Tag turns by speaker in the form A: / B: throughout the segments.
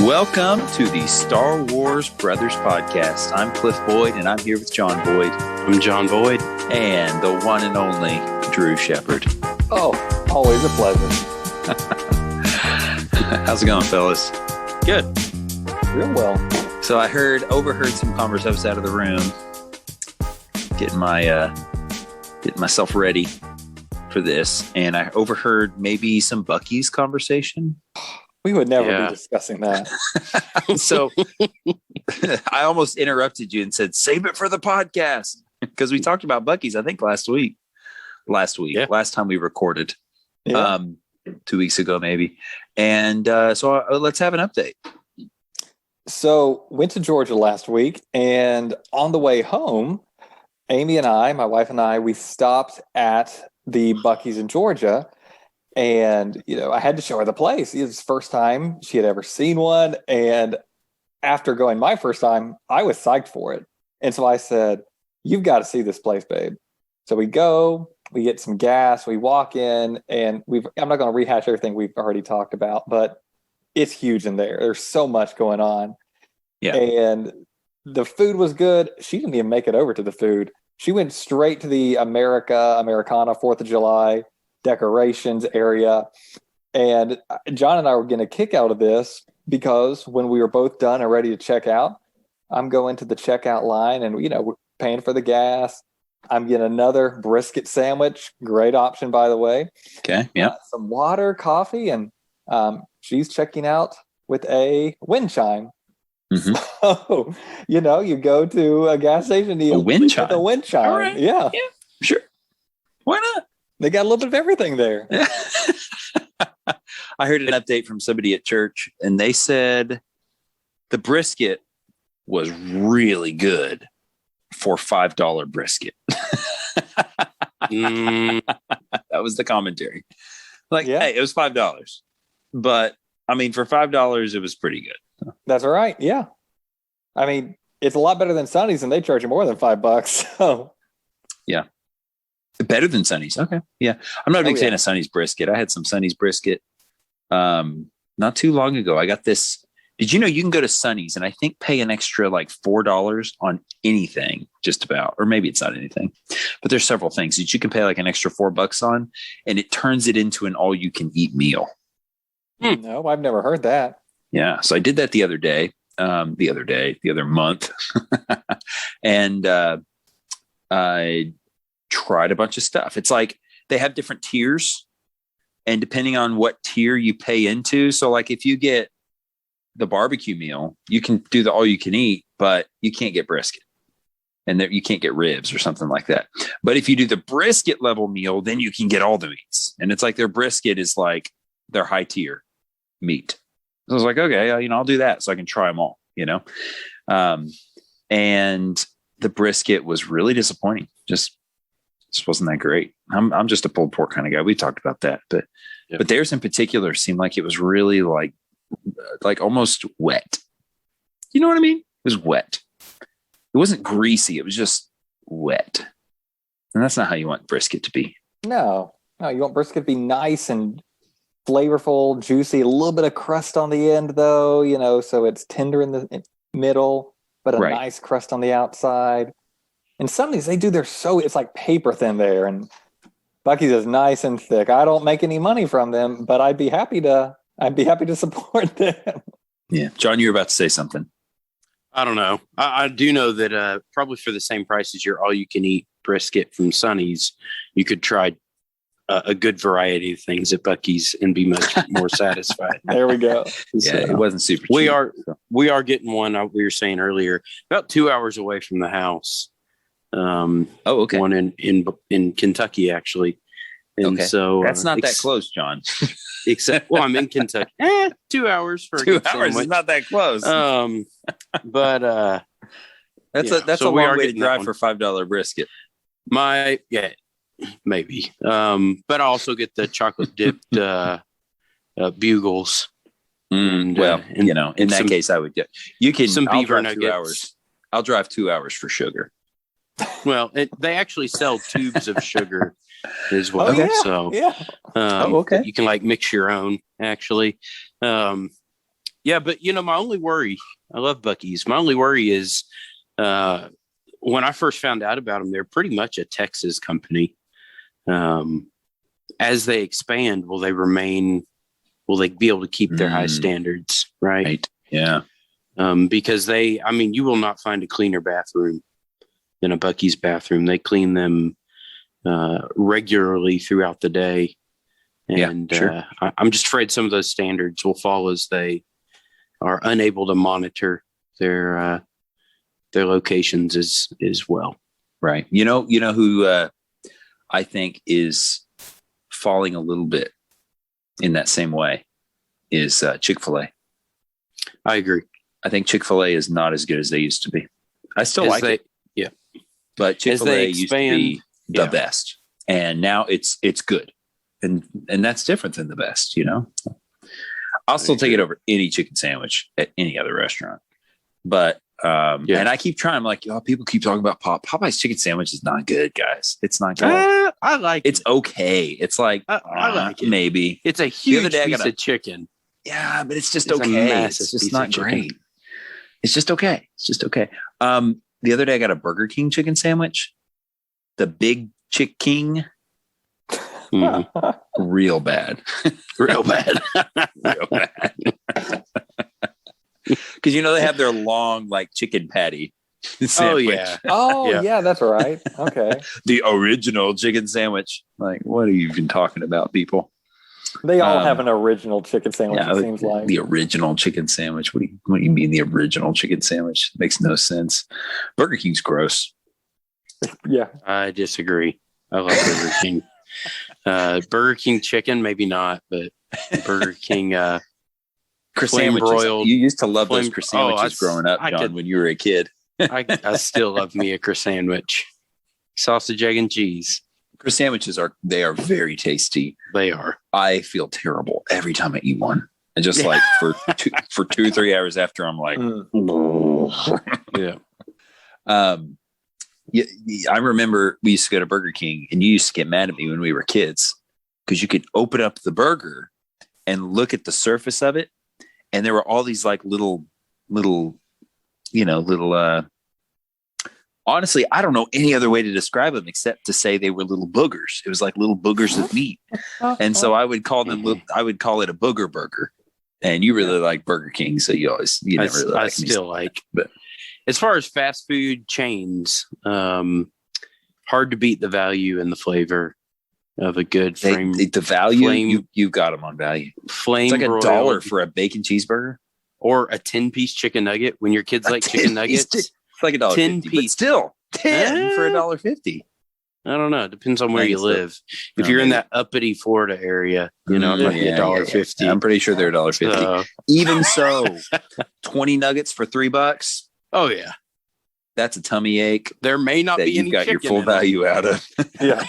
A: Welcome to the Star Wars Brothers podcast. I'm Cliff Boyd, and I'm here with John Boyd.
B: I'm John Boyd.
A: And the one and only Drew Shepard.
C: Oh, always a pleasure.
A: How's it going, fellas?
B: Good.
C: Real well.
A: So I overheard some conversations out of the room, getting myself ready for this, and I overheard maybe some Bucky's conversation.
C: We would never be discussing that.
A: So I almost interrupted you and said, save it for the podcast. Because we talked about Bucky's, I think, last week. Last time we recorded. 2 weeks ago, maybe. And so let's have an update.
C: So went to Georgia last week, and on the way home, Amy and I, my wife and I, we stopped at the Bucky's in Georgia. And, I had to show her the place. It was the first time she had ever seen one. And after going my first time, I was psyched for it. And so I said, you've got to see this place, babe. So we go, we get some gas, we walk in, and I'm not going to rehash everything we've already talked about, but it's huge in there. There's so much going on. Yeah. And the food was good. She didn't even make it over to the food. She went straight to the Americana 4th of July decorations area. And John and I were getting a kick out of this because when we were both done and ready to check out, I'm going to the checkout line and, we're paying for the gas. I'm getting another brisket sandwich. Great option, by the way.
A: Okay. Yeah.
C: Some water, coffee, and she's checking out with a wind chime.
A: Mm-hmm.
C: So, you go to a gas station.
A: A wind chime.
C: A wind chime.
A: All right.
C: Yeah.
A: Sure. Why not?
C: They got a little bit of everything there.
A: I heard an update from somebody at church, and they said the brisket was really good for $5 brisket. That was the commentary. Hey, it was $5. But, for $5, it was pretty good.
C: That's all right. Yeah. It's a lot better than Sonny's, and they charge you more than $5. So.
A: Yeah. Better than Sonny's. Okay. Yeah. I'm not a big fan of Sonny's brisket. I had some Sonny's brisket not too long ago. I got this. Did you know you can go to Sonny's and I think pay an extra like $4 on anything, just about, or maybe it's not anything, but there's several things that you can pay like an extra $4 on, and it turns it into an all-you-can-eat meal.
C: No, I've never heard that.
A: Yeah. So I did that the other month. And I tried a bunch of stuff. It's like they have different tiers, and depending on what tier you pay into. So like if you get the barbecue meal, you can do the all you can eat, but you can't get brisket, and you can't get ribs or something like that. But if you do the brisket level meal, then you can get all the meats. And it's like their brisket is like their high tier meat. So I was like, okay, I'll do that so I can try them all, and the brisket was really disappointing. Just wasn't that great. I'm just a pulled pork kind of guy. We talked about that, but theirs in particular seemed like it was really like almost wet. You know what I mean? It was wet. It wasn't greasy. It was just wet. And that's not how you want brisket to be.
C: No, you want brisket to be nice and flavorful, juicy, a little bit of crust on the end though, so it's tender in the middle, but a nice crust on the outside. And some of these, they do it's like paper thin there, and Bucky's is nice and thick. I don't make any money from them, but I'd be happy to support them.
A: Yeah. John, you were about to say something.
B: I don't know. I do know that probably for the same price as your all-you-can-eat brisket from Sonny's, you could try a good variety of things at Bucky's and be much more satisfied.
C: There we go.
A: Yeah, it wasn't super cheap.
B: We are getting one, we were saying earlier, about 2 hours away from the house.
A: Okay.
B: One in Kentucky, actually. And so
A: that's not that close, John.
B: Except, I'm in Kentucky. 2 hours for
A: 2 hours is not that close.
B: But
A: that's a long way to drive for $5 brisket.
B: Maybe. But I also get the chocolate dipped bugles.
A: In that case, I would get. You can
B: some beaver nuggets.
A: 2 hours. I'll drive 2 hours for sugar.
B: Well, they actually sell tubes of sugar as well.
C: Oh, yeah.
B: So,
C: yeah.
B: You can mix your own, actually. Yeah, but my only worry, I love Buc-ee's. My only worry is when I first found out about them, they're pretty much a Texas company. As they expand, will they be able to keep their high standards? Right.
A: Yeah.
B: Because you will not find a cleaner bathroom than a Buc-ee's bathroom. They clean them regularly throughout the day. And
A: sure.
B: I'm just afraid some of those standards will fall as they are unable to monitor their locations as well.
A: Right. You know who I think is falling a little bit in that same way is Chick-fil-A.
B: I agree.
A: I think Chick-fil-A is not as good as they used to be. I still like it.
B: Yeah.
A: But Chick-fil-A used to be the best. And now it's good. And that's different than the best, I'll still take it over any chicken sandwich at any other restaurant. But and I keep trying. I'm like, people keep talking about Popeye's chicken sandwich is not good, guys. It's not good.
B: I like it.
A: It's okay. It's like
B: I like it.
A: Maybe
B: it's a huge piece of chicken.
A: Yeah, but it's just okay. It's just not great. It's just okay. The other day I got a Burger King chicken sandwich, the Big Chick King. Real bad.
B: Real bad.
A: Real bad. Because they have their long chicken patty sandwich.
C: Yeah, that's right. Okay.
A: The original chicken sandwich. What are you even talking about, people?
C: They all have an original chicken sandwich, it seems like.
A: The original chicken sandwich. What do you mean the original chicken sandwich? It makes no sense. Burger King's gross.
C: Yeah.
B: I disagree. I love Burger King. Burger King chicken, maybe not, but Burger King
A: Chris sandwiches. You used to love those Chris sandwiches growing up, John, when you were a kid.
B: I still love me a Chris sandwich. Sausage, egg, and cheese.
A: Chris sandwiches are very tasty.
B: They are.
A: I feel terrible every time I eat one. And just for 2-3 hours after, I'm like,
B: yeah.
A: I remember we used to go to Burger King, and you used to get mad at me when we were kids because you could open up the burger and look at the surface of it, and there were all these little. Honestly, I don't know any other way to describe them except to say they were little boogers. It was like little boogers of meat, and so I would call them. I would call it a booger burger. And you really like Burger King, so you never really like.
B: I still like, but. As far as fast food chains, hard to beat the value and the flavor of a good flame.
A: The value, you got them on value.
B: Flame
A: it's like $1 for a bacon cheeseburger.
B: Or a 10-piece chicken nugget. When your kids like chicken nuggets,
A: it's like $1.50.
B: 10 piece.
A: Still, 10 for $1.50.
B: I don't know. It depends on where you live. If you're in that uppity Florida area, it might be $1.50.
A: Yeah. I'm pretty sure they're $1.50. Even so, 20 nuggets for $3.
B: Oh yeah,
A: that's a tummy ache.
B: There may not be any.
A: You've got your full value out of.
C: Yeah,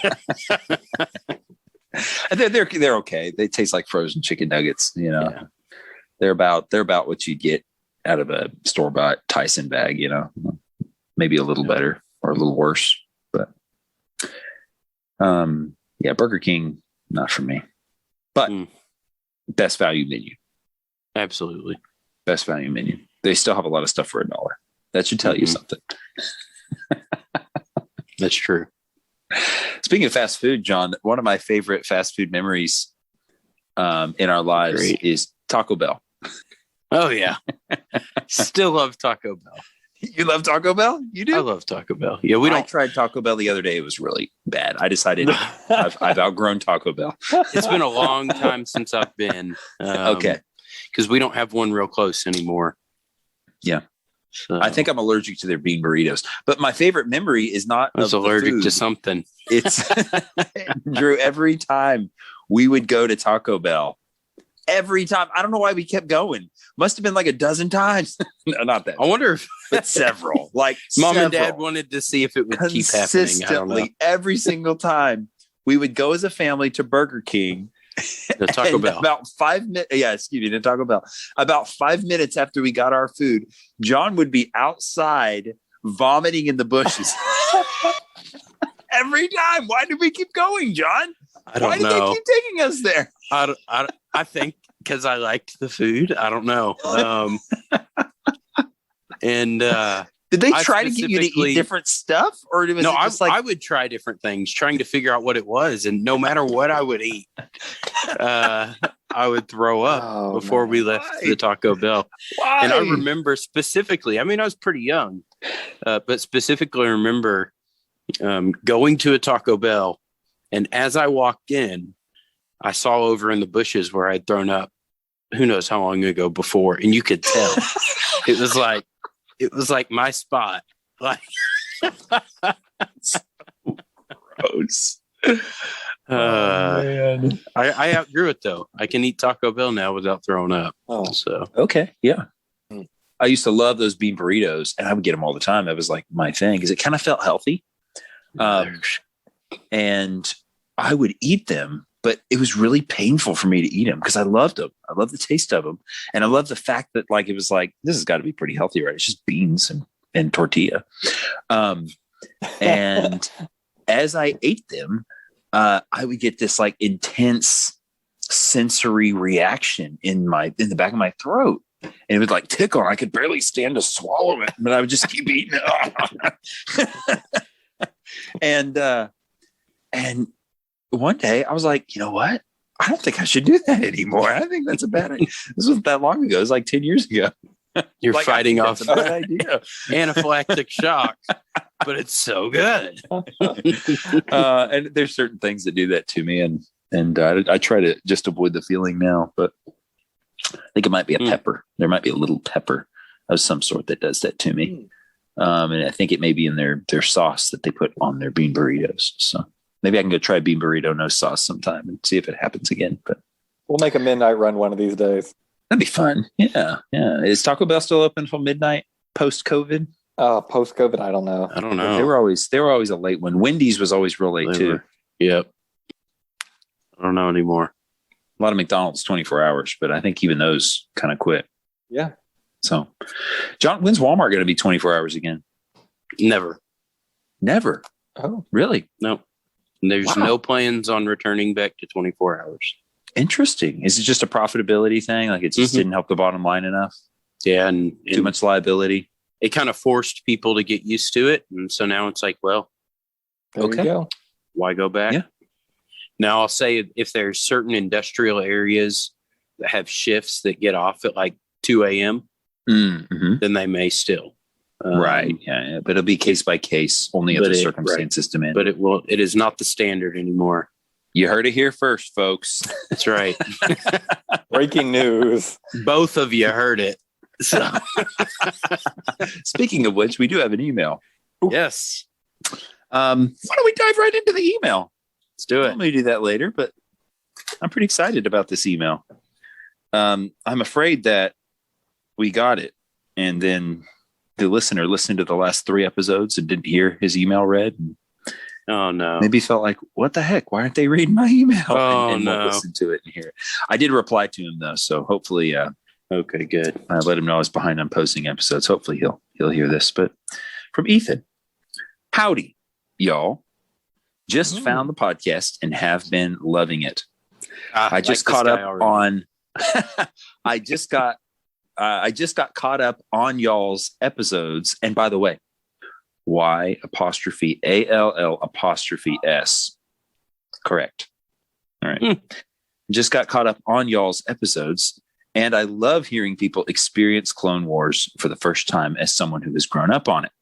A: they're okay. They taste like frozen chicken nuggets. They're about what you get out of a store bought Tyson bag. Maybe a little better or a little worse, but Burger King not for me. But best value menu,
B: absolutely
A: best value menu. They still have a lot of stuff for $1. That should tell you something.
B: That's true.
A: Speaking of fast food, John, one of my favorite fast food memories in our lives is Taco Bell.
B: Oh, yeah. Still love Taco Bell.
A: You love Taco Bell? You do?
B: I love Taco Bell. Yeah,
A: I tried Taco Bell the other day. It was really bad. I decided I've outgrown Taco Bell.
B: It's been a long time since I've been.
A: Okay.
B: Because we don't have one real close anymore.
A: Yeah. So. I think I'm allergic to their bean burritos. But my favorite memory is not
B: I was allergic to something.
A: It's Drew, every time we would go to Taco Bell, every time. I don't know why we kept going. Must have been like a dozen times. No, not that.
B: I wonder if
A: but several. Like
B: Mom and Dad wanted to see if it would keep happening. I don't know.
A: Every single time we would go as a family to Burger King.
B: The Taco Bell.
A: About 5 minutes. Yeah, excuse me, the Taco Bell. About 5 minutes after we got our food, John would be outside vomiting in the bushes. Every time. Why do we keep going, John?
B: I don't know.
A: Why do they keep taking us there?
B: I think because I liked the food. I don't know. And
A: did they try to get you to eat different stuff, or was
B: no?
A: it just like
B: I would try different things, trying to figure out what it was, and no matter what I would eat, I would throw up before we left the Taco Bell.
A: Why?
B: And I remember specifically. I mean, I was pretty young, but specifically remember going to a Taco Bell, and as I walked in, I saw over in the bushes where I'd thrown up. Who knows how long ago before, and you could tell it was like my spot. Like
A: so gross.
B: Man. I outgrew it though. I can eat Taco Bell now without throwing up.
C: Oh,
B: so
A: okay, yeah. I used to love those bean burritos, and I would get them all the time. That was like my thing because it kind of felt healthy, and I would eat them. But it was really painful for me to eat them because I loved them. I love the taste of them, and I love the fact that like it was like this has got to be pretty healthy, right? It's just beans and tortilla. And as I ate them, I would get this like intense sensory reaction in the back of my throat, and it would like tickle. I could barely stand to swallow it, but I would just keep eating it. And one day I was like, you know what? I don't think I should do that anymore. I think that's a bad idea. This wasn't that long ago. It was like 10 years ago.
B: You're
A: like,
B: fighting off
A: a bad idea.
B: Anaphylactic shock, but it's so good.
A: And there's certain things that do that to me. And I try to just avoid the feeling now, but I think it might be a pepper. There might be a little pepper of some sort that does that to me. And I think it may be in their sauce that they put on their bean burritos. So maybe I can go try a bean burrito, no sauce sometime and see if it happens again. But
C: we'll make a midnight run one of these days.
A: That'd be fun. Yeah. Yeah. Is Taco Bell still open until midnight post COVID?
C: Post COVID, I don't know.
A: They were always a late one. Wendy's was always real late too.
B: Yep. I don't know anymore.
A: A lot of McDonald's 24 hours, but I think even those kind of quit.
C: Yeah.
A: So, John, when's Walmart going to be 24 hours again?
B: Never.
A: Oh, really?
B: No. There's no plans on returning back to 24 hours.
A: Interesting. Is it just a profitability thing? Like it just didn't help the bottom line enough?
B: Yeah. And
A: too much liability.
B: It kind of forced people to get used to it. And so now it's like, well,
C: there you go.
B: Why go back?
A: Yeah.
B: Now I'll say if there's certain industrial areas that have shifts that get off at like 2 a.m., then they may still.
A: Right. Yeah. But it'll be case by case, only if the circumstances demand.
B: But it is not the standard anymore.
A: You heard it here first, folks.
B: That's right.
C: Breaking news.
B: Both of you heard it. So.
A: Speaking of which, we do have an email.
B: Yes.
A: Why don't we dive right into the email?
B: Let's do it.
A: I'm going to do that later, but I'm pretty excited about this email. I'm afraid that we got it, and then the listener listened to the last 3 episodes and didn't hear his email read. And
B: oh no!
A: Maybe felt like, what the heck? Why aren't they reading my email?
B: Oh
A: and
B: no!
A: Won't listen to it and hear it. I did reply to him though, so hopefully,
B: okay, good.
A: I let him know I was behind on posting episodes. Hopefully, he'll hear this. But from Ethan, howdy, y'all! Just found the podcast and have been loving it. I just caught up on. I just got caught up on y'all's episodes. And by the way, Y'_ALL''S. Correct. All right. Just got caught up on y'all's episodes. And I love hearing people experience Clone Wars for the first time as someone who has grown up on it.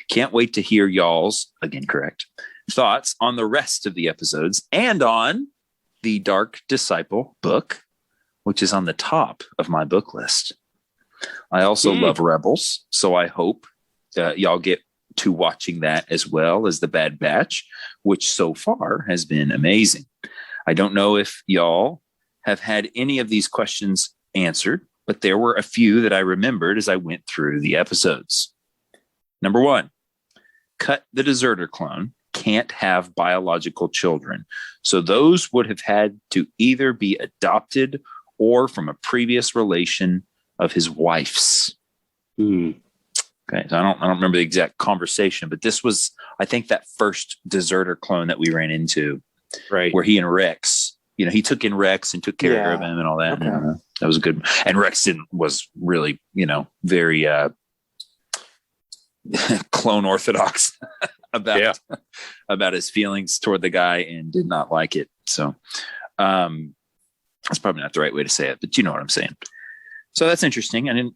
A: Can't wait to hear y'all's, again, correct, thoughts on the rest of the episodes and on the Dark Disciple book, which is on the top of my book list. I also love Rebels, so I hope y'all get to watching that as well as The Bad Batch, which so far has been amazing. I don't know if y'all have had any of these questions answered, but there were a few that I remembered as I went through the episodes. Number 1, Cut the Deserter clone can't have biological children, so those would have had to either be adopted or from a previous relation of his wife's. Okay, so I don't remember the exact conversation, but this was, I think, that first deserter clone that we ran into,
B: right?
A: Where he and Rex, he took in Rex and took care of him and all that.
C: Okay.
A: That was a good. And Rex was really, very clone orthodox about his feelings toward the guy and did not like it. So that's probably not the right way to say it, but you know what I'm saying. So that's interesting.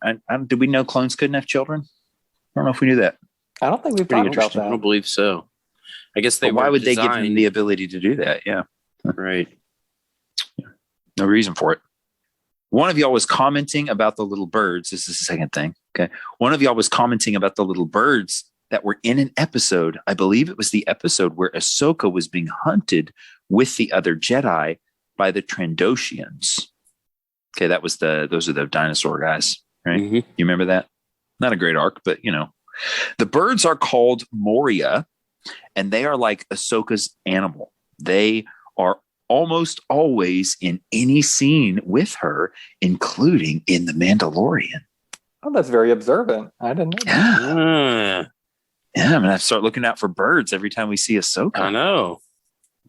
A: Did we know clones couldn't have children? I don't know if we knew that.
C: I don't think we've talked about that.
B: I don't believe so. I guess
A: why would they give him the ability to do that? Yeah.
B: Right.
A: No reason for it. One of y'all was commenting about the little birds. This is the second thing. Okay. One of y'all was commenting about the little birds that were in an episode. I believe it was the episode where Ahsoka was being hunted with the other Jedi by the Trandoshians. Okay. Those are the dinosaur guys, right?
B: Mm-hmm.
A: You remember that? Not a great arc, but the birds are called Moria, and they are like Ahsoka's animal. They are almost always in any scene with her, including in The Mandalorian.
C: Oh, that's very observant. I didn't know that.
A: Yeah, I'm gonna have to start looking out for birds every time we see Ahsoka.
B: I know.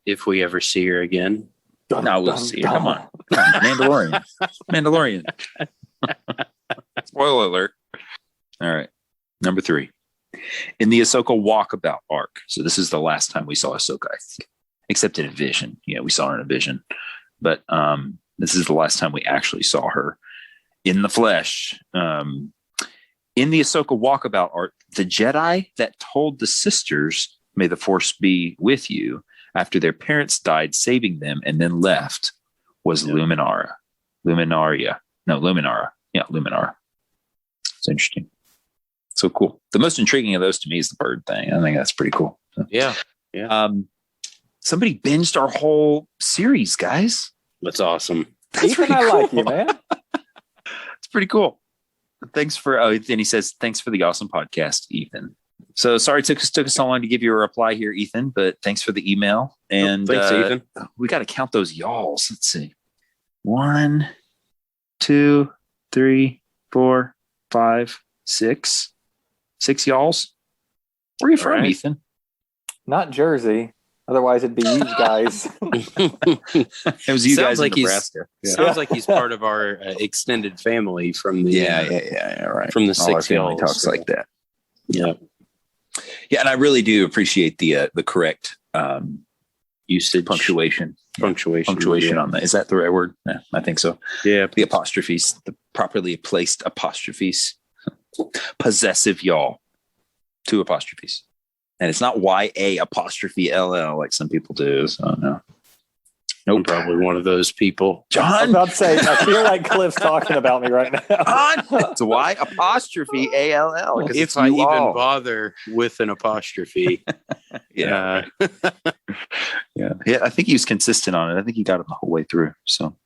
B: If we ever see her again.
A: We'll see her. Come on. Mandalorian. Spoiler alert. All right. Number 3. In the Ahsoka walkabout arc. So this is the last time we saw Ahsoka, I think. Except in a vision. Yeah, we saw her in a vision. But this is the last time we actually saw her in the flesh. In the Ahsoka walkabout arc, the Jedi that told the sisters, "May the Force be with you," after their parents died, saving them, and then left, was Luminara. Luminara. Yeah, Luminara. It's interesting. So cool. The most intriguing of those to me is the bird thing. I think that's pretty cool.
B: Yeah.
A: Somebody binged our whole series, guys.
B: That's awesome.
C: Ethan, I like you, man.
A: It's pretty cool. Thanks for. Then he says, "Thanks for the awesome podcast, Ethan." So sorry it took us so long to give you a reply here, Ethan. But thanks for the email. And
B: thanks, Ethan.
A: We got to count those y'alls. Let's see. 1, 2, 3, 4, 5, 6. 6 y'alls. Where are you from, Ethan?
C: Not Jersey. Otherwise, it'd be you guys.
A: It was you guys in Nebraska.
B: Sounds like he's part of our extended family from the
A: right.
B: From the
A: all
B: 6 y'all
A: talks like that.
B: Yeah.
A: Yeah, and I really do appreciate the correct
B: usage,
A: punctuation
B: yeah.
A: on that. Is that the right word? Yeah, I think so.
B: Yeah,
A: the apostrophes, the properly placed apostrophes. Possessive y'all, 2 apostrophes, and it's not YA''LL like some people do. So no. Nope.
B: I'm probably one of those people.
A: John,
C: I was about to say, I feel like Cliff's talking about me right now.
A: It's Y'ALL.
B: If I even bother with an apostrophe.
A: Yeah. Yeah. I think he was consistent on it. I think he got it the whole way through. So,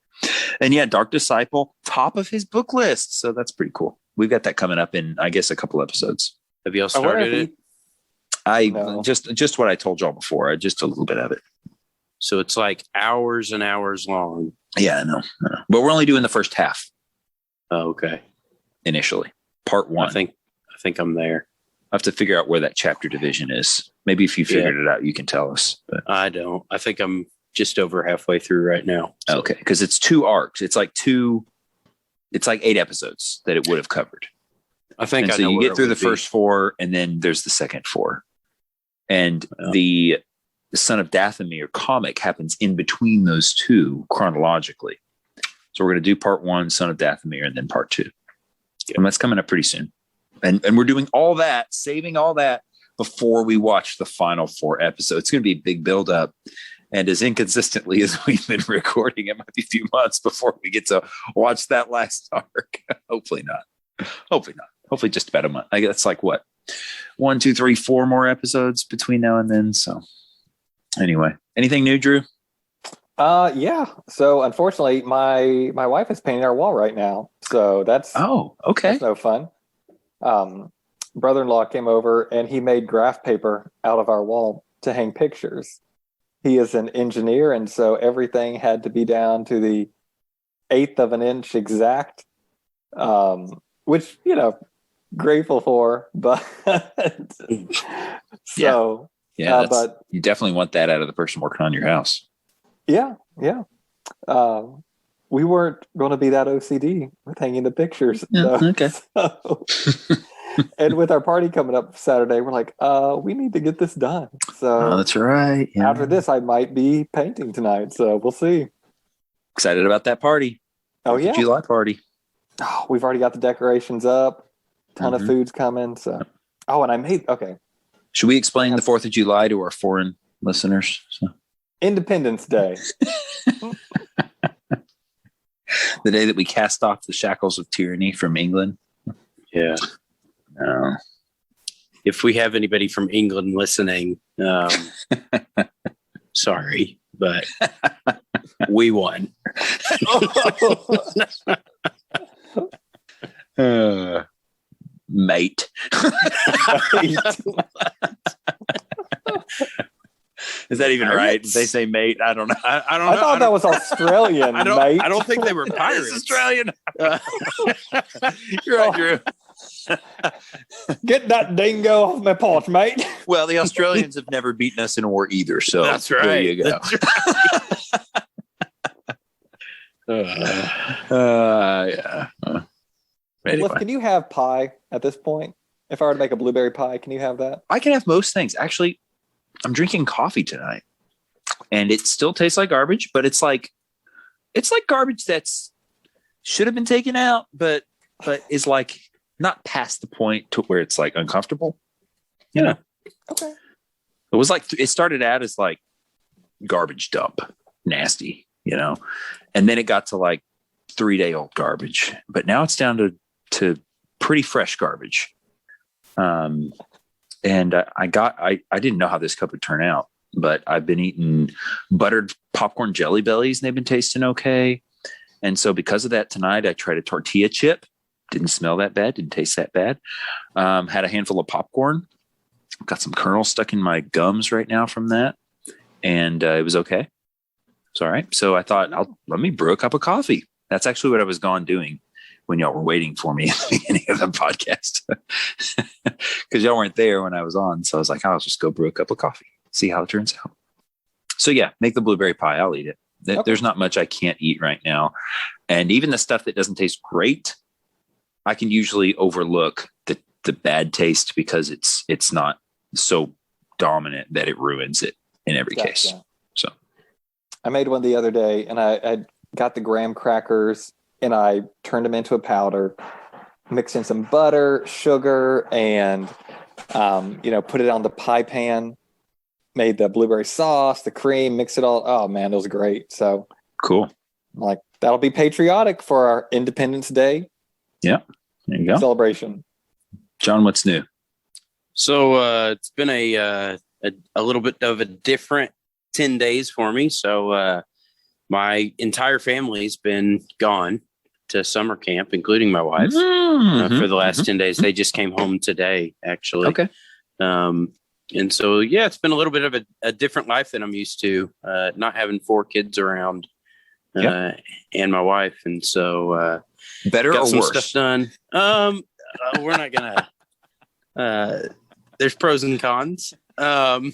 A: and yeah, Dark Disciple, top of his book list. So that's pretty cool. We've got that coming up in, I guess, a couple episodes.
B: Have y'all started it?
A: Just what I told y'all before. Just a little bit of it.
B: So it's like hours and hours long.
A: Yeah, no. But we're only doing the first half.
B: Oh, okay.
A: Initially, part 1.
B: I think I'm there.
A: I have to figure out where that chapter division is. Maybe if you figured it out, you can tell us. But
B: I don't. I think I'm just over halfway through right now.
A: So. Okay, because it's 2 arcs. It's like 8 episodes that it would have covered.
B: I think
A: so you get through the first 4, and then there's the second 4. And the Son of Dathomir comic happens in between those 2 chronologically. So we're going to do part 1, Son of Dathomir, and then part 2. Yeah. And that's coming up pretty soon. And we're doing all that, saving all that before we watch the final 4 episodes. It's going to be a big build-up. And as inconsistently as we've been recording, it might be a few months before we get to watch that last arc. Hopefully not. Hopefully just about a month. I guess it's like what? 1, 2, 3, 4 more episodes between now and then. So anyway, anything new, Drew?
C: Yeah. So unfortunately, my wife is painting our wall right now. So that's
A: okay.
C: That's no fun. Brother-in-law came over and he made graph paper out of our wall to hang pictures. He is an engineer, and so everything had to be down to the 1/8 of an inch exact, which, grateful for, but so
A: but you definitely want that out of the person working on your house.
C: Yeah. we weren't going to be that OCD with hanging the pictures.
A: Yeah,
C: So,
A: okay.
C: and with our party coming up Saturday, we're like, we need to get this done. So
A: Oh, that's right. Yeah.
C: after this, I might be painting tonight. So we'll see.
A: Excited about that party.
C: Oh, yeah.
A: July party.
C: Oh, we've already got the decorations up. Ton of food's coming. So, okay.
A: Should we explain the 4th of July to our foreign listeners? So.
C: Independence Day.
A: The day that we cast off the shackles of tyranny from England.
B: Yeah. If we have anybody from England listening, sorry, but we won.
A: Mate. Is that even right? Did they say mate? I don't know.
B: I don't know.
C: I thought that was Australian, mate.
B: I don't think they were pirates.
A: It's Australian. You're right, Drew.
C: Get that dingo off my porch, mate.
A: Well, the Australians have never beaten us in a war either, so
B: that's right.
A: There you go. Yeah.
C: Cliff, can you have pie at this point? If I were to make a blueberry pie, can you have that?
A: I can have most things. Actually, I'm drinking coffee tonight, and it still tastes like garbage, but it's like garbage that's should have been taken out, but is like not past the point to where it's like uncomfortable. You know?
C: Okay.
A: It was like it started out as like garbage dump, nasty, you know, and then it got to like 3-day-old garbage, but now it's down to pretty fresh garbage. And I didn't know how this cup would turn out, but I've been eating buttered popcorn jelly bellies and they've been tasting okay. And so because of that, tonight I tried a tortilla chip. Didn't smell that bad. Didn't taste that bad. Had a handful of popcorn. Got some kernels stuck in my gums right now from that. And it was okay. It's all right. So I thought, let me brew a cup of coffee. That's actually what I was gone doing when y'all were waiting for me at the beginning of the podcast. Because y'all weren't there when I was on. So I was like, I'll just go brew a cup of coffee. See how it turns out. So yeah, make the blueberry pie. I'll eat it. Okay. There's not much I can't eat right now. And even the stuff that doesn't taste great, I can usually overlook the bad taste because it's not so dominant that it ruins it in every case. So
C: I made one the other day and I got the graham crackers and I turned them into a powder, mixed in some butter, sugar, and put it on the pie pan, made the blueberry sauce, the cream, mix it all. Oh man, it was great. So
A: cool.
C: Like that'll be patriotic for our Independence Day.
A: Yeah. There you go.
C: Celebration.
A: John, what's new?
B: So it's been a little bit of a different 10 days for me. So my entire family's been gone to summer camp, including my wife, for the last 10 days. They just came home today, actually.
A: Okay.
B: And so, yeah, it's been a little bit of a different life than I'm used to, not having 4 kids around and my wife. And so
A: better
B: got
A: or
B: some
A: worse?
B: stuff done. We're not going to there's pros and cons. Got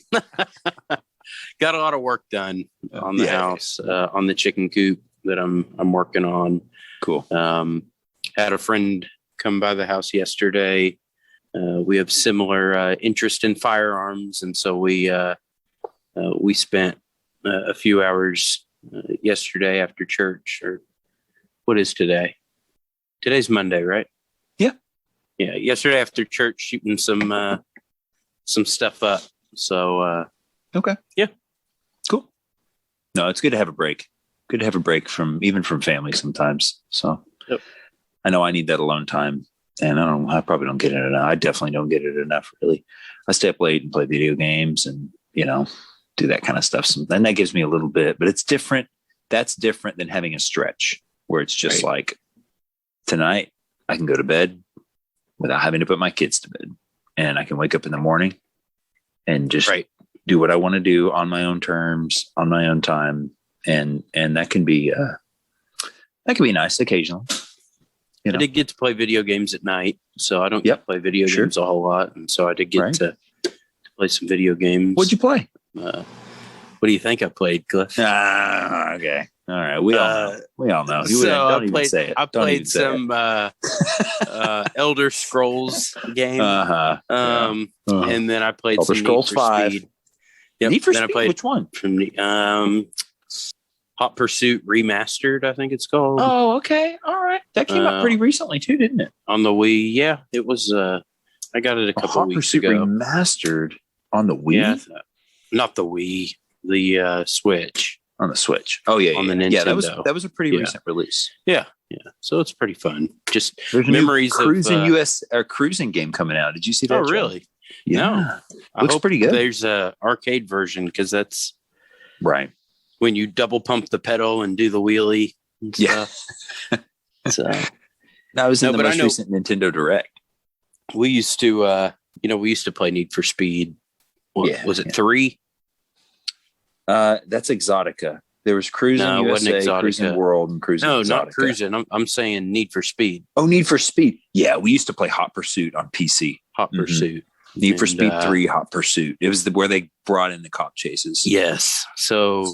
B: a lot of work done on the house, on the chicken coop that I'm working on.
A: Cool.
B: Had a friend come by the house yesterday. We have similar interest in firearms, and so we spent a few hours yesterday after church. Or what is today? Today's Monday, right?
A: Yeah.
B: Yeah. Yesterday after church, shooting some stuff up. So
A: okay.
B: Yeah.
A: Cool. No, it's good to have a break. Good to have a break from family sometimes. So I know I need that alone time. And I probably don't get it enough. I definitely don't get it enough, really. I stay up late and play video games and, do that kind of stuff. And that gives me a little bit, but it's different. That's different than having a stretch where it's just like tonight I can go to bed without having to put my kids to bed, and I can wake up in the morning and just do what I want to do on my own terms, on my own time. And that can be nice occasionally.
B: I did get to play video games at night, so I don't get to play video games a whole lot. And so I did get to play some video games.
A: What'd you play?
B: What do you think I played, Cliff?
A: Okay. All right, we all know. We all know. Don't even say it.
B: I played some Elder Scrolls game. And then I played
A: Elder
B: some
A: Scrolls
B: Need for
A: 5.
B: Speed. Yep.
A: Need for
B: then
A: Speed?
B: I played
A: Which one?
B: From the Hot Pursuit Remastered, I think it's called.
A: Oh, okay. All right. That came out pretty recently too, didn't it?
B: On the Wii, yeah. It was I got it a couple weeks
A: Pursuit
B: ago.
A: Remastered on the Wii?
B: Yeah, not the Wii, the Switch.
A: On the Switch. Oh yeah,
B: on the Nintendo.
A: Yeah, that was a pretty recent release.
B: Yeah. So it's pretty fun. Just
A: There's
B: memories
A: a cruising
B: of
A: US or cruising game coming out. Did you see that?
B: Oh, really?
A: Yeah.
B: No.
A: Looks pretty good.
B: There's a arcade version because that's
A: right
B: when you double pump the pedal and do the wheelie. And stuff. So
A: that was in the most recent Nintendo Direct.
B: We used to, play Need for Speed. Was it 3?
A: That's Exotica. There was Cruising USA, Cruising World, and Cruising Exotica.
B: Not Cruising. I'm saying Need for Speed.
A: Oh, Need for Speed. Yeah, we used to play Hot Pursuit on PC.
B: Hot Pursuit.
A: Need for Speed 3 Hot Pursuit. It was where they brought in the cop chases.
B: Yes. So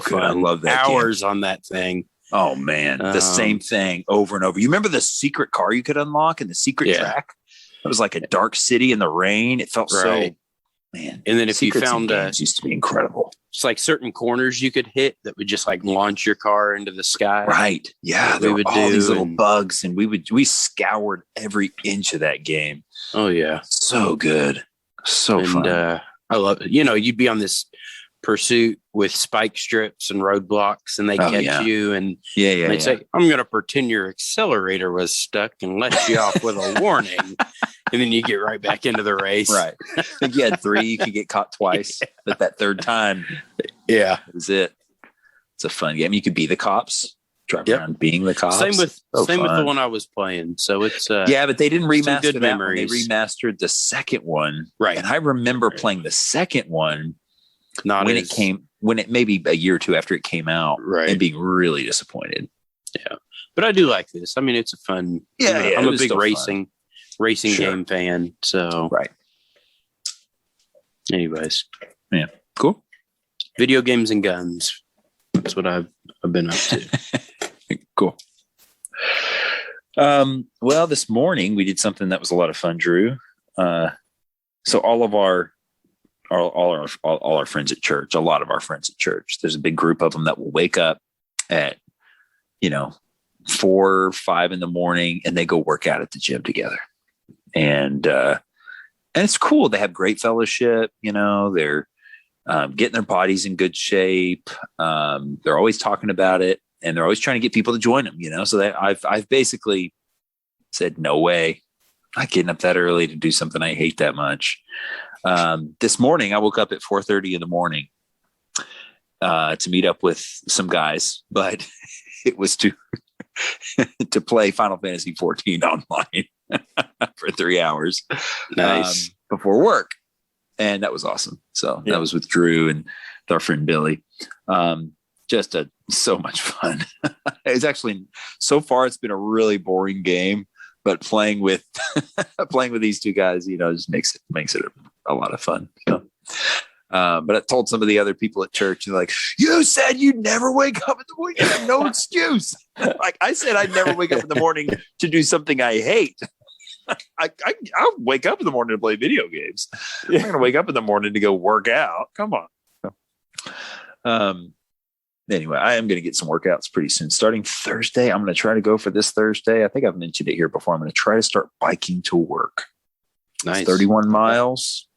B: fun.
A: I love that.
B: Hours on that thing.
A: Oh, man. The same thing over and over. You remember the secret car you could unlock and the secret track? It was like a dark city in the rain. It felt so, man.
B: And then if you found
A: used to be incredible.
B: It's like certain corners you could hit that would just like launch your car into the sky.
A: Right. Yeah. There were all these little bugs, and we scoured every inch of that game.
B: Oh yeah.
A: So good. So fun.
B: I love it. You'd be on this pursuit with spike strips and roadblocks, and they catch you and they'd say, I'm going to pretend your accelerator was stuck and let you off with a warning. And then you get right back into the race.
A: Right. I think you had 3, you could get caught twice, but that third time, that was it. It's a fun game. You could be the cops, drive around being the cops.
B: Same with the one I was playing. So it's
A: but they didn't remaster
B: good
A: that
B: memories.
A: one. They remastered the second one.
B: Right.
A: And I remember playing the second one when it maybe a year or two after it came out, and being really disappointed.
B: Yeah. But I do like this. I mean, it's a fun. I'm a big racing game fan. So anyways,
A: cool.
B: Video games and guns. That's what I've been up to.
A: Cool. Well, this morning we did something that was a lot of fun, Drew. So all of our friends at church, a lot of our friends at church, there's a big group of them that will wake up at 4 or 5 in the morning, and they go work out at the gym together. And it's cool. They have great fellowship. They're getting their bodies in good shape. They're always talking about it, and they're always trying to get people to join them. So that I've basically said, no way, I'm not getting up that early to do something I hate that much. This morning, I woke up at 4:30 in the morning to meet up with some guys, but it was to play Final Fantasy 14 online for 3 hours.
B: Nice.
A: Before work. And that was awesome. So that was with Drew and our friend Billy. Just so much fun. It's actually, so far, it's been a really boring game, but playing with these two guys, just makes it a lot of fun. So, but I told some of the other people at church, and like, you said you'd never wake up in the morning. You have no excuse. Like I said, I'd never wake up in the morning to do something I hate. I'll wake up in the morning to play video games. I'm not going to wake up in the morning to go work out. Come on. Anyway, I am going to get some workouts pretty soon. Starting Thursday, I'm going to try to go for this Thursday. I think I've mentioned it here before. I'm going to try to start biking to work.
B: Nice.
A: It's 31 miles.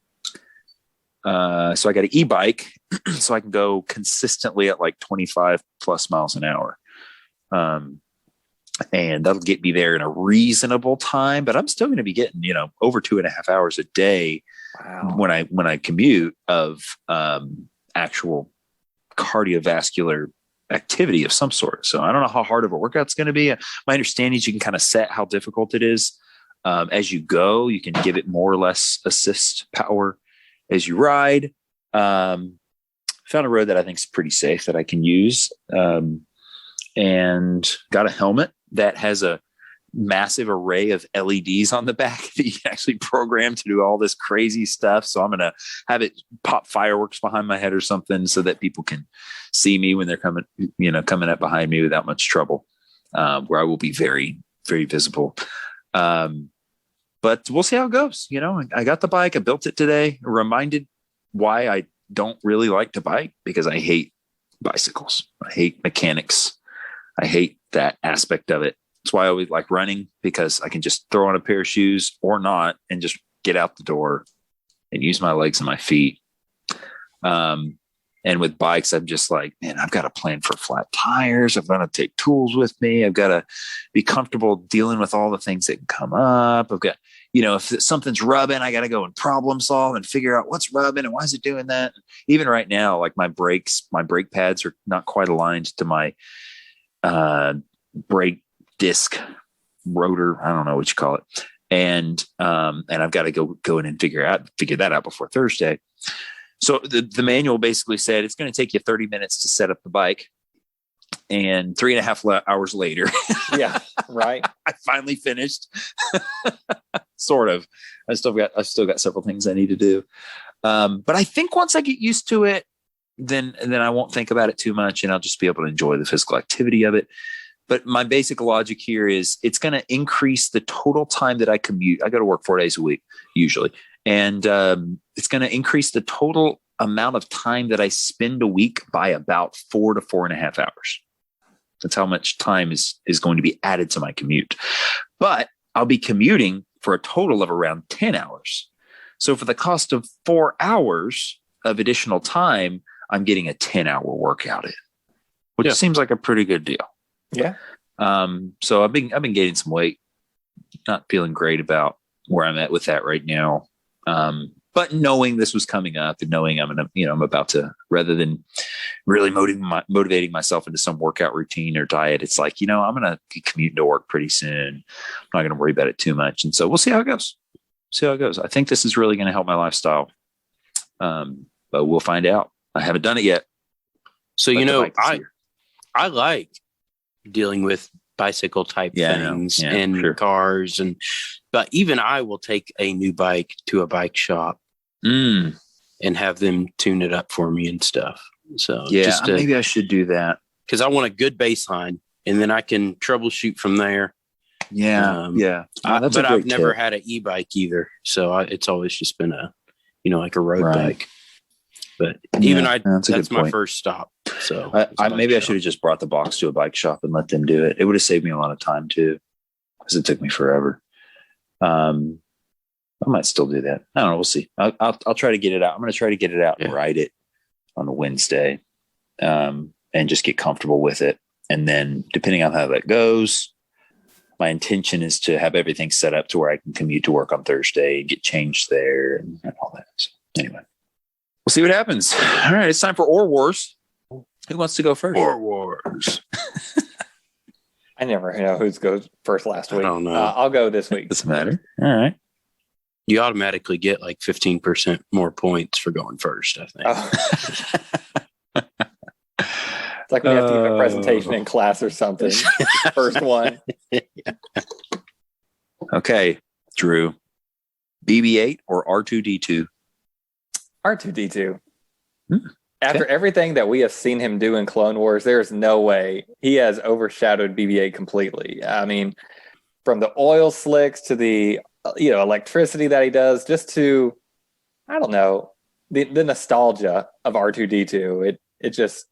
A: So I got an e-bike so I can go consistently at like 25 plus miles an hour. And that'll get me there in a reasonable time, but I'm still going to be getting, over 2.5 hours a day when I commute of actual cardiovascular activity of some sort. So I don't know how hard of a workout's going to be. My understanding is you can kind of set how difficult it is as you go. You can give it more or less assist power as you ride. Found a road that I think is pretty safe that I can use, and got a helmet that has a massive array of LEDs on the back that you can actually program to do all this crazy stuff. So I'm going to have it pop fireworks behind my head or something so that people can see me when they're coming up behind me without much trouble, where I will be very, very visible. But we'll see how it goes. I got the bike. I built it today. Reminded why I don't really like to bike, because I hate bicycles. I hate mechanics. I hate that aspect of it. That's why I always like running, because I can just throw on a pair of shoes or not and just get out the door and use my legs and my feet. And with bikes, I'm just like, man, I've got to plan for flat tires. I've got to take tools with me. I've got to be comfortable dealing with all the things that can come up. I've got, if something's rubbing, I got to go and problem solve and figure out what's rubbing and why is it doing that. Even right now, like my brake pads are not quite aligned to my brake disc rotor. I don't know what you call it. And I've got to go in and figure that out before Thursday. So the manual basically said it's going to take you 30 minutes to set up the bike, and 3.5 hours later,
C: yeah, right.
A: I finally finished. Sort of. I've still got several things I need to do. But I think once I get used to it, then I won't think about it too much, and I'll just be able to enjoy the physical activity of it. But my basic logic here is it's going to increase the total time that I commute. I go to work 4 days a week usually. And it's going to increase the total amount of time that I spend a week by about 4 to 4.5 hours. That's how much time is going to be added to my commute. But I'll be commuting for a total of around 10 hours. So for the cost of 4 hours of additional time, I'm getting a 10-hour workout in, which seems like a pretty good deal.
C: Yeah.
A: So I've been gaining some weight, not feeling great about where I'm at with that right now. But knowing this was coming up and knowing I'm about to, rather than really motivating myself into some workout routine or diet, it's like, I'm going to be commuting to work pretty soon. I'm not going to worry about it too much. And so we'll see how it goes. I think this is really going to help my lifestyle. But we'll find out. I haven't done it yet.
B: So, I like dealing with bicycle type things and cars, but even I will take a new bike to a bike shop and have them tune it up for me and stuff. So
A: maybe I should do that,
B: because I want a good baseline and then I can troubleshoot from there. But I've never had an e-bike either, so it's always just been a road bike. But that's my first stop. So
A: maybe I should have just brought the box to a bike shop and let them do it. It would have saved me a lot of time too, because it took me forever. I might still do that. I don't know. We'll see. I'll try to get it out. I'm going to try to get it out and ride it on a Wednesday, and just get comfortable with it. And then depending on how that goes, my intention is to have everything set up to where I can commute to work on Thursday and get changed there and all that. So anyway. We'll see what happens. All right, it's time for Or Wars. Who wants to go first?
B: Or Wars.
C: I never know who goes first last week.
B: I don't know.
C: I'll go this week.
A: Doesn't matter. All right.
B: You automatically get like 15% more points for going first, I think.
C: Oh. It's like we have to give a presentation in class or something. First one.
A: Okay, Drew. BB-8 or R2-D2?
C: R2-D2. After everything that we have seen him do in Clone Wars, there's no way he has overshadowed BB-8 completely. I mean, from the oil slicks to the electricity that he does, just to, I don't know, the nostalgia of R2-D2. It just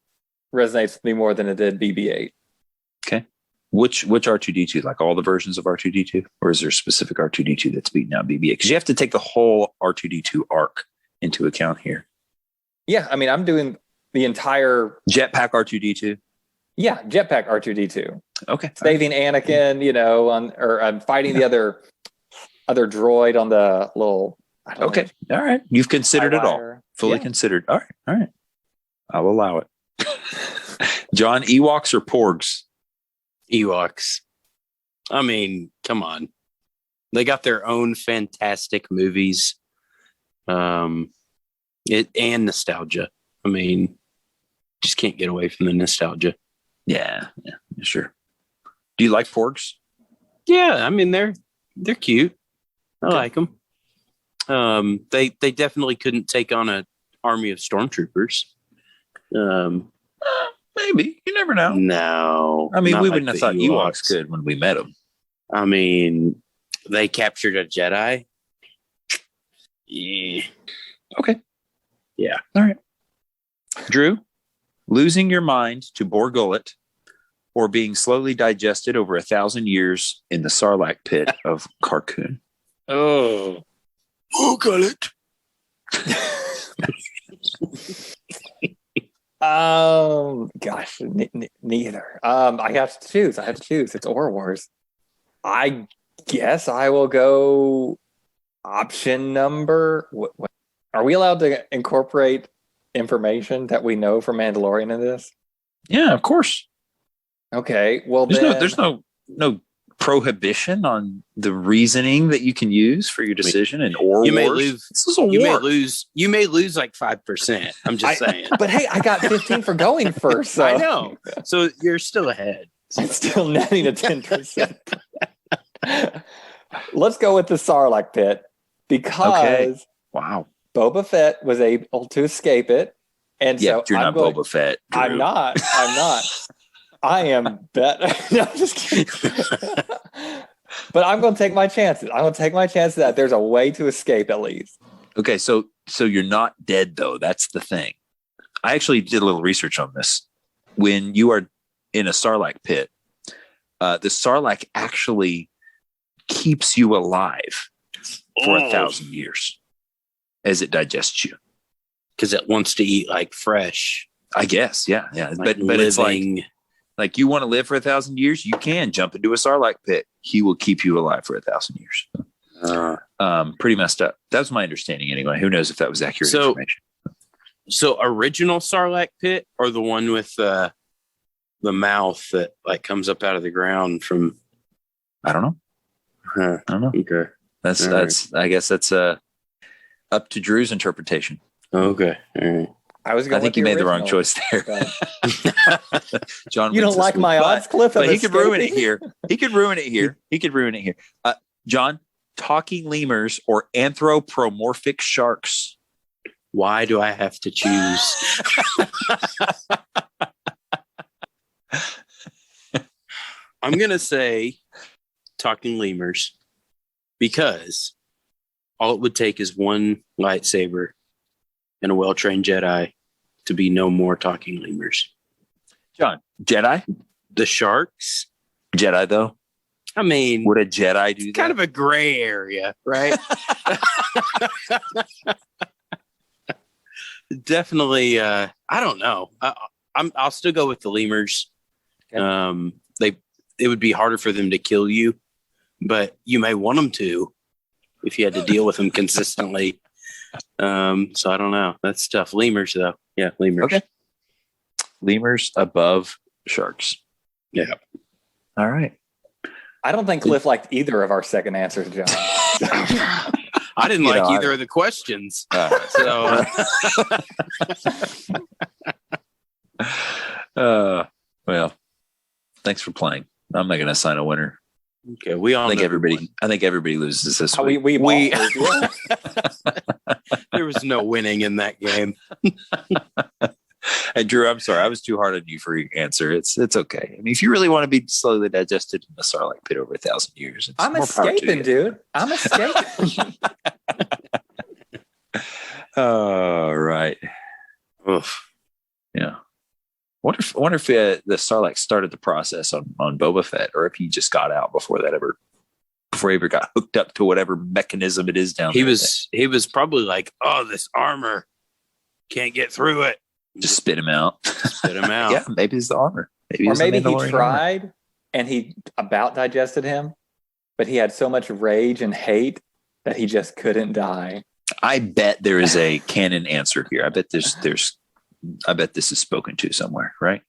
C: resonates with me more than it did BB-8.
A: Okay. Which R2-D2? Like all the versions of R2-D2? Or is there a specific R2-D2 that's beating out BB-8? Because you have to take the whole R2-D2 arc into account here.
C: Yeah, I mean, I'm doing the entire
A: Jetpack R2-D2.
C: Yeah, Jetpack R2-D2.
A: Okay,
C: saving Anakin, I'm fighting the other droid on the little.
A: Okay, all right. You've considered it all, fully considered. All right. I'll allow it. John, Ewoks or Porgs?
B: Ewoks. I mean, come on. They got their own fantastic movies. And nostalgia. I mean, just can't get away from the nostalgia.
A: Yeah, sure. Do you like Porgs?
B: Yeah, I mean they're cute. I like them. They definitely couldn't take on an army of stormtroopers.
A: Maybe, you never know.
B: No,
A: I mean,
B: not
A: we
B: like
A: wouldn't have
B: the
A: thought Ewoks
B: Ewoks.
A: could when we met them.
B: I mean, they captured a Jedi. Yeah.
A: Okay.
B: Yeah.
A: All right. Drew, losing your mind to Borgullet or being slowly digested over 1,000 years in the Sarlacc pit of Carcoon.
B: Oh, Borgullet.
C: Gosh, neither. I have to choose. It's Aura Wars. I guess I will go option number. What, are we allowed to incorporate information that we know from Mandalorian in this?
A: Yeah, of course.
C: Okay. Well, there's
A: no prohibition on the reasoning that you can use for your decision in Aura
B: You
A: Wars.
B: may lose.
A: This is a
B: You
A: war.
B: may lose. You may lose like 5%. I'm just saying.
C: But hey, I got 15 for going first. So
B: I know. So you're still ahead.
C: I'm still netting a 10%. Let's go with the Sarlacc pit because
A: Wow.
C: Boba Fett was able to escape it. And
A: Yeah,
C: so
A: but you're not Boba Fett. Drew.
C: I'm not. I am better. No, I'm just kidding. But I'm going to take my chances. I'm going to take my chances that there's a way to escape at least.
A: Okay, so you're not dead though. That's the thing. I actually did a little research on this. When you are in a Sarlacc pit, the Sarlacc actually keeps you alive for 1,000 years as it digests you.
B: Because it wants to eat like fresh.
A: I guess, yeah.
B: Like
A: But it's like you want to live for 1,000 years, you can jump into a Sarlacc pit. He will keep you alive for 1,000 years. Pretty messed up. That's my understanding anyway. Who knows if that was accurate information?
B: So original Sarlacc pit or the one with the mouth that like comes up out of the ground from?
A: I don't know. I don't know.
B: Okay.
A: That's I guess that's up to Drew's interpretation.
B: Okay. All right.
C: I
A: think you made the wrong choice there. John,
C: you don't like my odds, Cliff?
A: But he could ruin it here. He could ruin it here. John, talking lemurs or anthropomorphic sharks?
B: Why do I have to choose? I'm going to say talking lemurs because all it would take is one lightsaber and a well-trained Jedi to be no more talking lemurs.
A: John, Jedi?
B: The sharks?
A: Jedi, though?
B: I mean,
A: would a Jedi do that?
B: Kind of a gray area, right? Definitely. I don't know. I'll still go with the lemurs. Okay. It would be harder for them to kill you, but you may want them to if you had to deal with them consistently. So I don't know. That's tough. Lemurs, though. Yeah, lemurs.
A: Okay. Lemurs above sharks.
B: Yeah.
A: All right.
C: I don't think Cliff liked either of our second answers, John.
B: I didn't like either of the questions.
A: Well, thanks for playing. I'm not going to assign a winner.
B: Okay, we all.
A: I think everybody loses this week.
C: We
B: There was no winning in that game.
A: And Drew, I'm sorry, I was too hard on you for your answer. It's okay. I mean, if you really want to be slowly digested in the Sarlacc pit over 1,000 years,
C: I'm escaping, dude. I'm escaping.
A: All right.
B: Oof.
A: Yeah. Wonder if the Sarlacc started the process on Boba Fett, or if he just got out before he ever got hooked up to whatever mechanism it is down there.
B: He was probably like, oh, this armor can't get through it.
A: Just spit him out. Yeah, maybe it's the armor.
C: Maybe he tried and he about digested him, but he had so much rage and hate that he just couldn't die.
A: I bet there is a canon answer here. I bet I bet this is spoken to somewhere, right?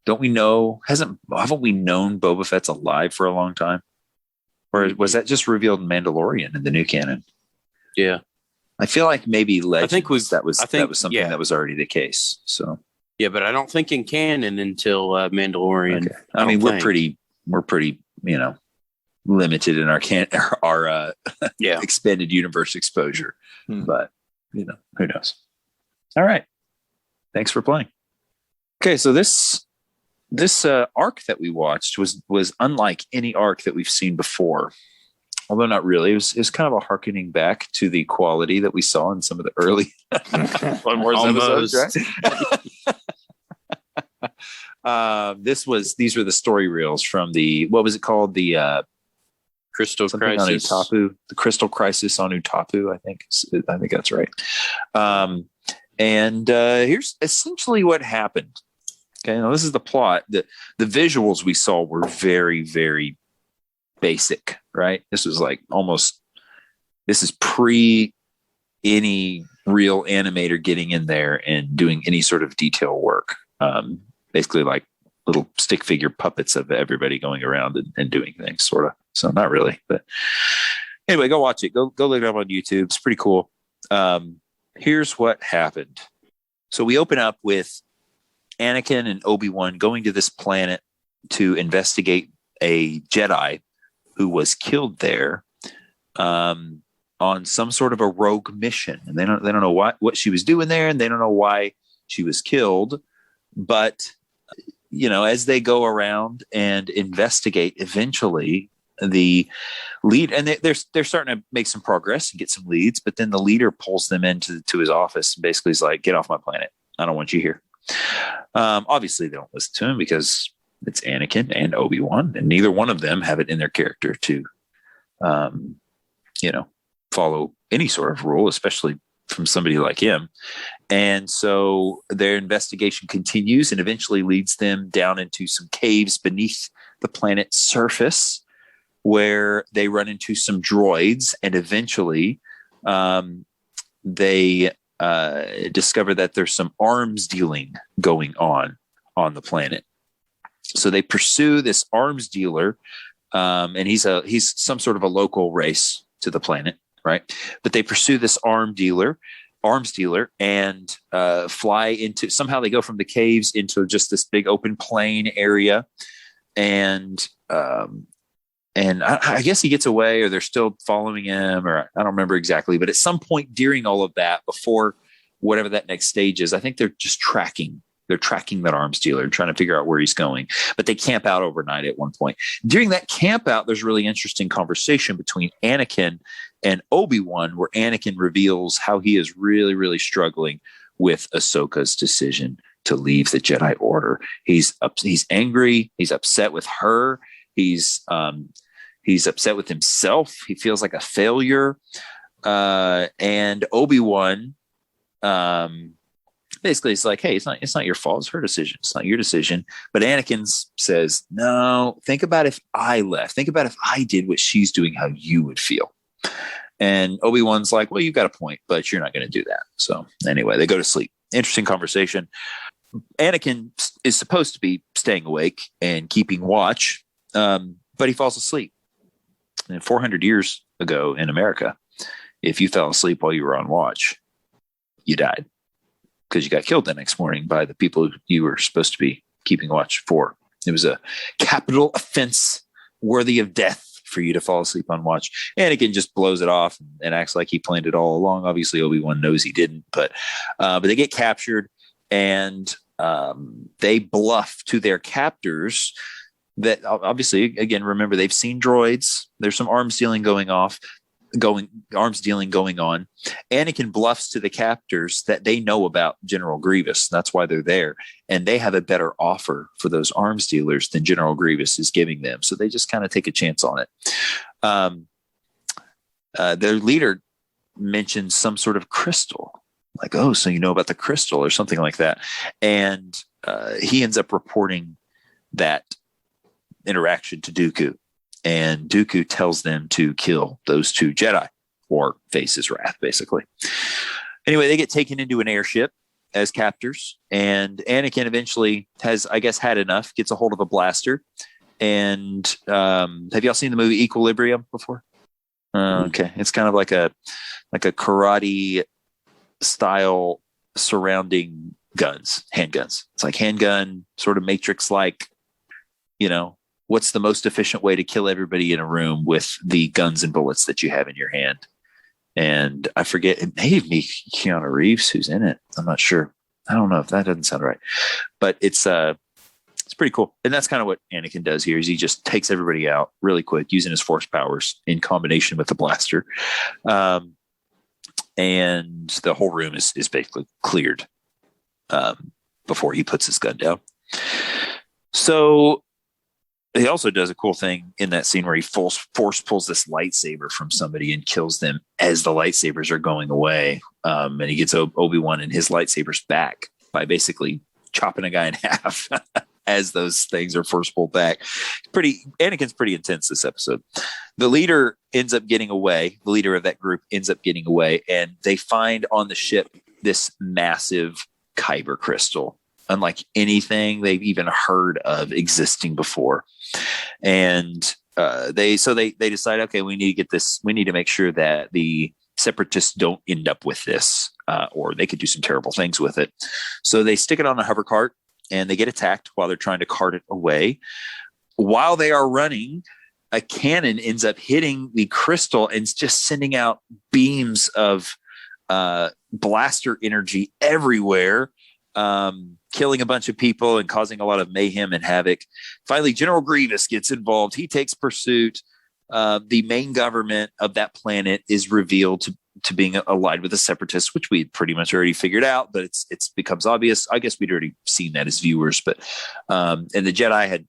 A: Don't we know? Haven't we known Boba Fett's alive for a long time? Or was that just revealed in Mandalorian in the new canon?
B: Yeah.
A: I feel like maybe Legends, that was something
B: that
A: was already the case. So
B: yeah, but I don't think in canon until Mandalorian.
A: Okay. I mean, we're pretty, limited in our
B: Yeah.
A: expanded universe exposure. But who knows? All right. Thanks for playing. Okay, so this arc that we watched was unlike any arc that we've seen before. Although not really. It was kind of a harkening back to the quality that we saw in some of the early Clone Wars episodes, right? These were the story reels from what was it called? The
B: Crystal Crisis
A: on Utapau. The Crystal Crisis on Utapau, I think that's right. And here's essentially what happened. Okay, now this is the plot. The visuals we saw were very, very basic, right? This was like this is pre any real animator getting in there and doing any sort of detail work. Basically like little stick figure puppets of everybody going around and doing things, sort of. So not really, but anyway, go watch it. Go look it up on YouTube. It's pretty cool. Here's what happened. So we open up with Anakin and Obi-Wan going to this planet to investigate a Jedi who was killed there on some sort of a rogue mission. And they don't know what she was doing there, and they don't know why she was killed. But, as they go around and investigate, eventually the lead, and they're starting to make some progress and get some leads, but then the leader pulls them into his office and basically is like, get off my planet. I don't want you here. Obviously they don't listen to him because it's Anakin and Obi-Wan, and neither one of them have it in their character to, follow any sort of rule, especially from somebody like him. And so their investigation continues and eventually leads them down into some caves beneath the planet's surface, where they run into some droids, and eventually they discover that there's some arms dealing going on the planet. So they pursue this arms dealer, and he's some sort of a local race to the planet, right? But they pursue this arms dealer, and fly into. Somehow they go from the caves into just this big open plain area, and I guess he gets away, or they're still following him, or I don't remember exactly. But at some point during all of that, before whatever that next stage is, I think they're just tracking. They're tracking that arms dealer and trying to figure out where he's going. But they camp out overnight at one point. During that camp out, there's really interesting conversation between Anakin and Obi-Wan, where Anakin reveals how he is really, really struggling with Ahsoka's decision to leave the Jedi Order. He's angry. He's upset with her. He's upset with himself. He feels like a failure. And Obi-Wan, basically it's like, hey, it's not your fault. It's her decision. It's not your decision. But Anakin says, no, think about if I left. Think about if I did what she's doing, how you would feel. And Obi-Wan's like, well, you've got a point, but you're not going to do that. So anyway, they go to sleep. Interesting conversation. Anakin is supposed to be staying awake and keeping watch, but he falls asleep. And 400 years ago in America, if you fell asleep while you were on watch, you died, because you got killed the next morning by the people you were supposed to be keeping watch for. It was a capital offense worthy of death for you to fall asleep on watch. Anakin just blows it off and acts like he planned it all along. Obviously, Obi-Wan knows he didn't, but they get captured, and they bluff to their captors that, obviously, again, remember, they've seen droids. There's some arms dealing going on. Anakin bluffs to the captors that they know about General Grievous. That's why they're there. And they have a better offer for those arms dealers than General Grievous is giving them. So they just kind of take a chance on it. Their leader mentions some sort of crystal, like, oh, so you know about the crystal or something like that. And he ends up reporting that interaction to Dooku. And Dooku tells them to kill those two Jedi, or face his wrath, basically. Anyway, they get taken into an airship as captors, and Anakin eventually has, I guess, had enough, gets a hold of a blaster. And have y'all seen the movie Equilibrium before? Okay. It's kind of like a karate style surrounding guns, handguns. It's like handgun, sort of Matrix-like, what's the most efficient way to kill everybody in a room with the guns and bullets that you have in your hand. And I forget, it may be Keanu Reeves who's in it. I'm not sure. I don't know if that doesn't sound right, but it's pretty cool. And that's kind of what Anakin does here is he just takes everybody out really quick using his force powers in combination with the blaster. And the whole room is basically cleared before he puts his gun down. So he also does a cool thing in that scene where he force pulls this lightsaber from somebody and kills them as the lightsabers are going away. And he gets Obi-Wan and his lightsabers back by basically chopping a guy in half as those things are force pulled back. Anakin's pretty intense this episode. The leader ends up getting away. The leader of that group ends up getting away, and they find on the ship this massive kyber crystal, unlike anything they've even heard of existing before. And they decide, okay, we need to get this. We need to make sure that the separatists don't end up with this, or they could do some terrible things with it. So they stick it on a hover cart, and they get attacked while they're trying to cart it away. While they are running, a cannon ends up hitting the crystal and just sending out beams of blaster energy everywhere, killing a bunch of people and causing a lot of mayhem and havoc. Finally, General Grievous gets involved. He takes pursuit. The main government of that planet is revealed to being allied with the separatists, which we pretty much already figured out, but it's becomes obvious. I guess we'd already seen that as viewers, but and the Jedi had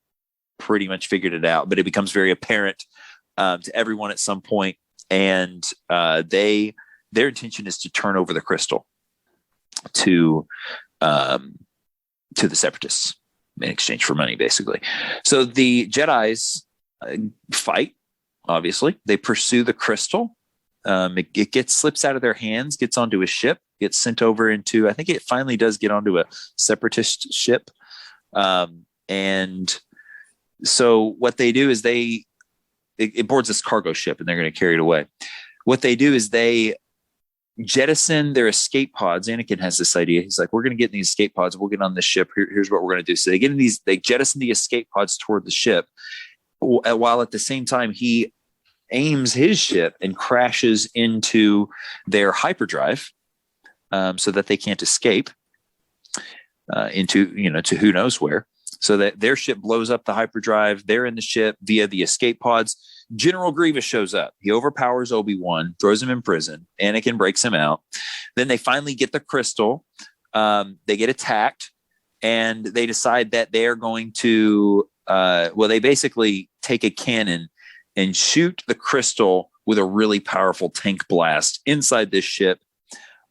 A: pretty much figured it out, but it becomes very apparent to everyone at some point. And their intention is to turn over the crystal to the separatists in exchange for money, basically. So the Jedis fight. Obviously, they pursue the crystal. It slips out of their hands, gets onto a ship, gets sent over into. I think it finally does get onto a separatist ship, and so what they do is it boards this cargo ship, and they're going to carry it away. What they do is they jettison their escape pods. Anakin has this idea. He's like, we're going to get in these escape pods. We'll get on this ship. Here's what we're going to do. So they jettison the escape pods toward the ship, while at the same time he aims his ship and crashes into their hyperdrive, so that they can't escape to who knows where. So that their ship blows up the hyperdrive. They're in the ship via the escape pods. General Grievous shows up. He overpowers Obi-Wan, throws him in prison. Anakin breaks him out. Then they finally get the crystal. They get attacked, and they decide that they're going to they basically take a cannon and shoot the crystal with a really powerful tank blast inside this ship.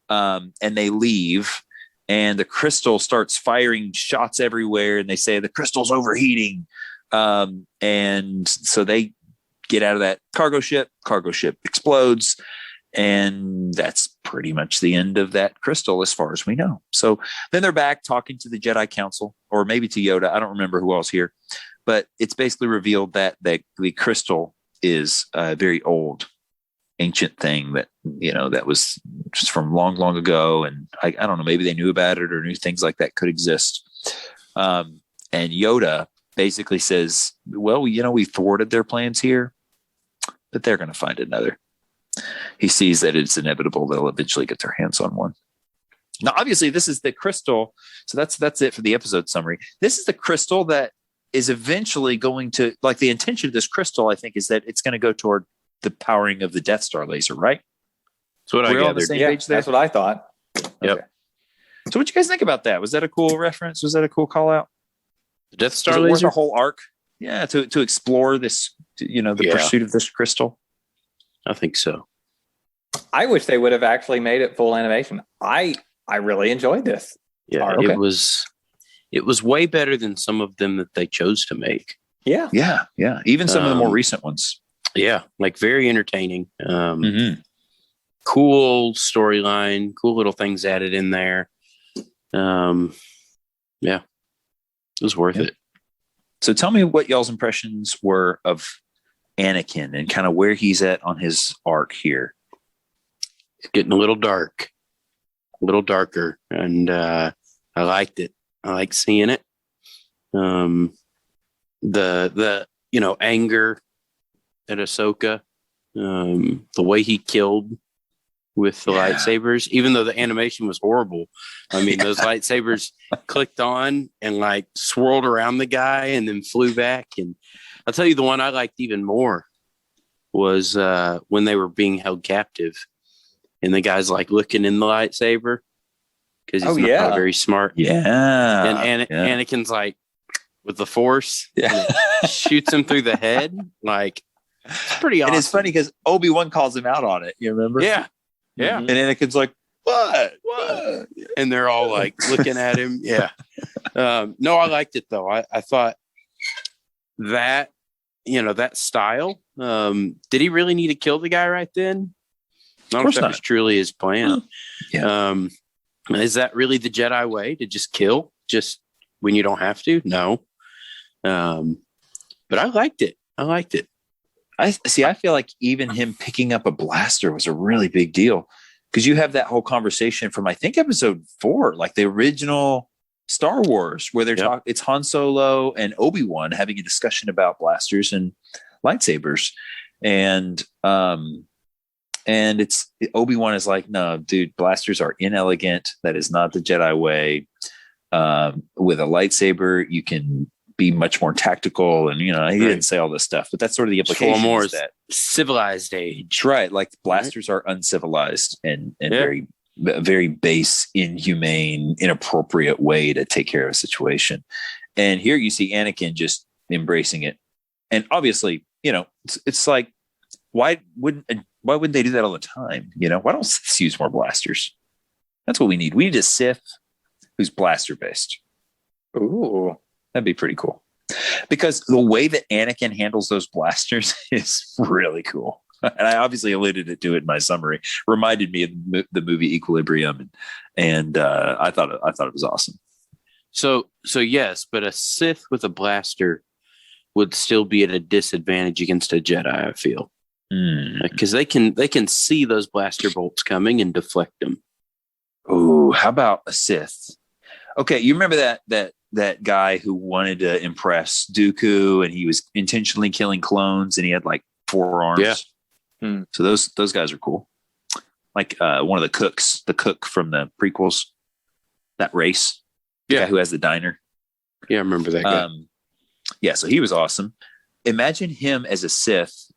A: And they leave, and the crystal starts firing shots everywhere. And they say the crystal's overheating. And so they get out of that cargo ship explodes. And that's pretty much the end of that crystal as far as we know. So then they're back talking to the Jedi Council, or maybe to Yoda. I don't remember who else here, but it's basically revealed that the crystal is a very old, ancient thing that was just from long, long ago. And I don't know, maybe they knew about it or knew things like that could exist. And Yoda basically says, well, we thwarted their plans here, but they're going to find another. He sees that it's inevitable they'll eventually get their hands on one. Now, obviously, this is the crystal. So that's it for the episode summary. This is the crystal that is eventually going to, like, the intention of this crystal, I think, is that it's going to go toward the powering of the Death Star laser, right?
B: That's what I gathered.
C: On the same page there? That's what I thought.
B: Yep.
C: Okay.
A: So what you guys think about that? Was that a cool reference? Was that a cool call out?
B: The Death Star
A: laser?
B: laser?
A: The whole arc? Yeah, to explore this, the pursuit of this crystal.
B: I think so.
C: I wish they would have actually made it full animation. I really enjoyed this.
B: Yeah,
C: Okay.
B: It was way better than some of them that they chose to make.
C: Yeah.
A: Even some of the more recent ones.
B: Yeah, like very entertaining. Cool storyline, cool little things added in there. It was worth it.
A: So tell me what y'all's impressions were of Anakin and kind of where he's at on his arc here.
B: It's getting a little darker, and I liked it. I like seeing it. The anger at Ahsoka, the way he killed with the lightsabers, even though the animation was horrible. I mean, those lightsabers clicked on and like swirled around the guy and then flew back. And I'll tell you, the one I liked even more was when they were being held captive and the guy's like looking in the lightsaber because he's not very smart.
A: Yeah.
B: And Anakin's like with the Force, shoots him through the head. Like, it's pretty awesome.
A: And it's funny because Obi-Wan calls him out on it. You remember?
B: Yeah. Yeah.
A: And Anakin's like, what?
B: And they're all like looking at him. Yeah. No, I liked it though. I thought that, that style, did he really need to kill the guy right then? I don't know if that was truly his plan.
A: Yeah.
B: Is that really the Jedi way, to just kill just when you don't have to? No. But I liked it.
A: I feel like even him picking up a blaster was a really big deal, because you have that whole conversation from, I think, episode 4, like the original Star Wars, where they're talking, it's Han Solo and Obi-Wan having a discussion about blasters and lightsabers. And it's Obi-Wan is like, no, dude, blasters are inelegant. That is not the Jedi way. With a lightsaber, you can be much more tactical, and he didn't say all this stuff, but that's sort of the implication.
B: More
A: that
B: civilized age,
A: right? Like blasters are uncivilized and very, very base, inhumane, inappropriate way to take care of a situation. And here you see Anakin just embracing it, and obviously, it's like, why wouldn't they do that all the time? Why don't Siths use more blasters? That's what we need. We need a Sith who's blaster based.
C: Ooh.
A: That'd be pretty cool, because the way that Anakin handles those blasters is really cool. And I obviously alluded to it in my summary. Reminded me of the movie Equilibrium, and I thought it was awesome.
B: So yes, but a Sith with a blaster would still be at a disadvantage against a Jedi, I feel, because they can see those blaster bolts coming and deflect them.
A: Ooh, how about a Sith? Okay, you remember that guy who wanted to impress Dooku, and he was intentionally killing clones, and he had like 4 arms.
C: Yeah.
A: So those guys are cool. Like one of the cook from the prequels, that race, the guy who has the diner.
B: Yeah, I remember that guy.
A: So he was awesome. Imagine him as a Sith,